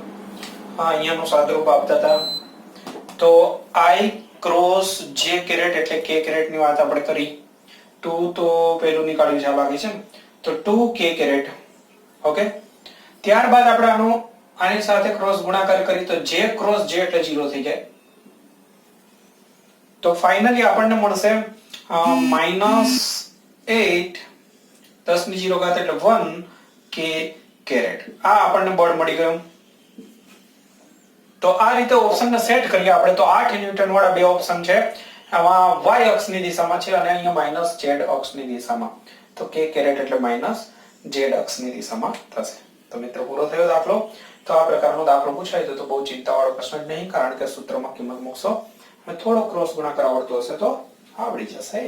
હા, અહીંયાનું સાદુરૂપ આપતા હતા. તો i ક્રોસ j કેરેટ એટલે k કેરેટ ની વાત આપણે કરી. 2 તો પેલું નીકાળ્યું છે, આ બાકી છે ને, તો 2k કેરેટ. ઓકે, ત્યારબાદ આપણે આની સાથે ક્રોસ ગુણાકાર કરી તો j ક્રોસ j એટલે 0 થઈ જાય. તો ફાઇનલી આપણને મળશે -8 10 ની 0 ઘાત એટલે 1k કેરેટ. આ આપણને બળ મળી ગયું. તો આ રીતે ઓપ્શનને સેટ કરીએ આપણે તો 8 ન્યૂટન વાળા બે ઓપ્શન છે. આમાં y અક્ષની દિશામાં છે અને અહીંયા -z અક્ષની દિશામાં. તો k કેરેટ એટલે -z અક્ષની દિશામાં થશે. તો મિત્રો પૂરો થયો દાખલો. તો આ પ્રકારનો દાખલો પૂછાય તો બહુ ચિંતાવાળો પ્રશ્ન જ નહીં, કારણ કે સૂત્રમાં કિંમત મૂકશો અને થોડો ક્રોસ ગુણાકાર આવડતો હશે તો આવડી જશે.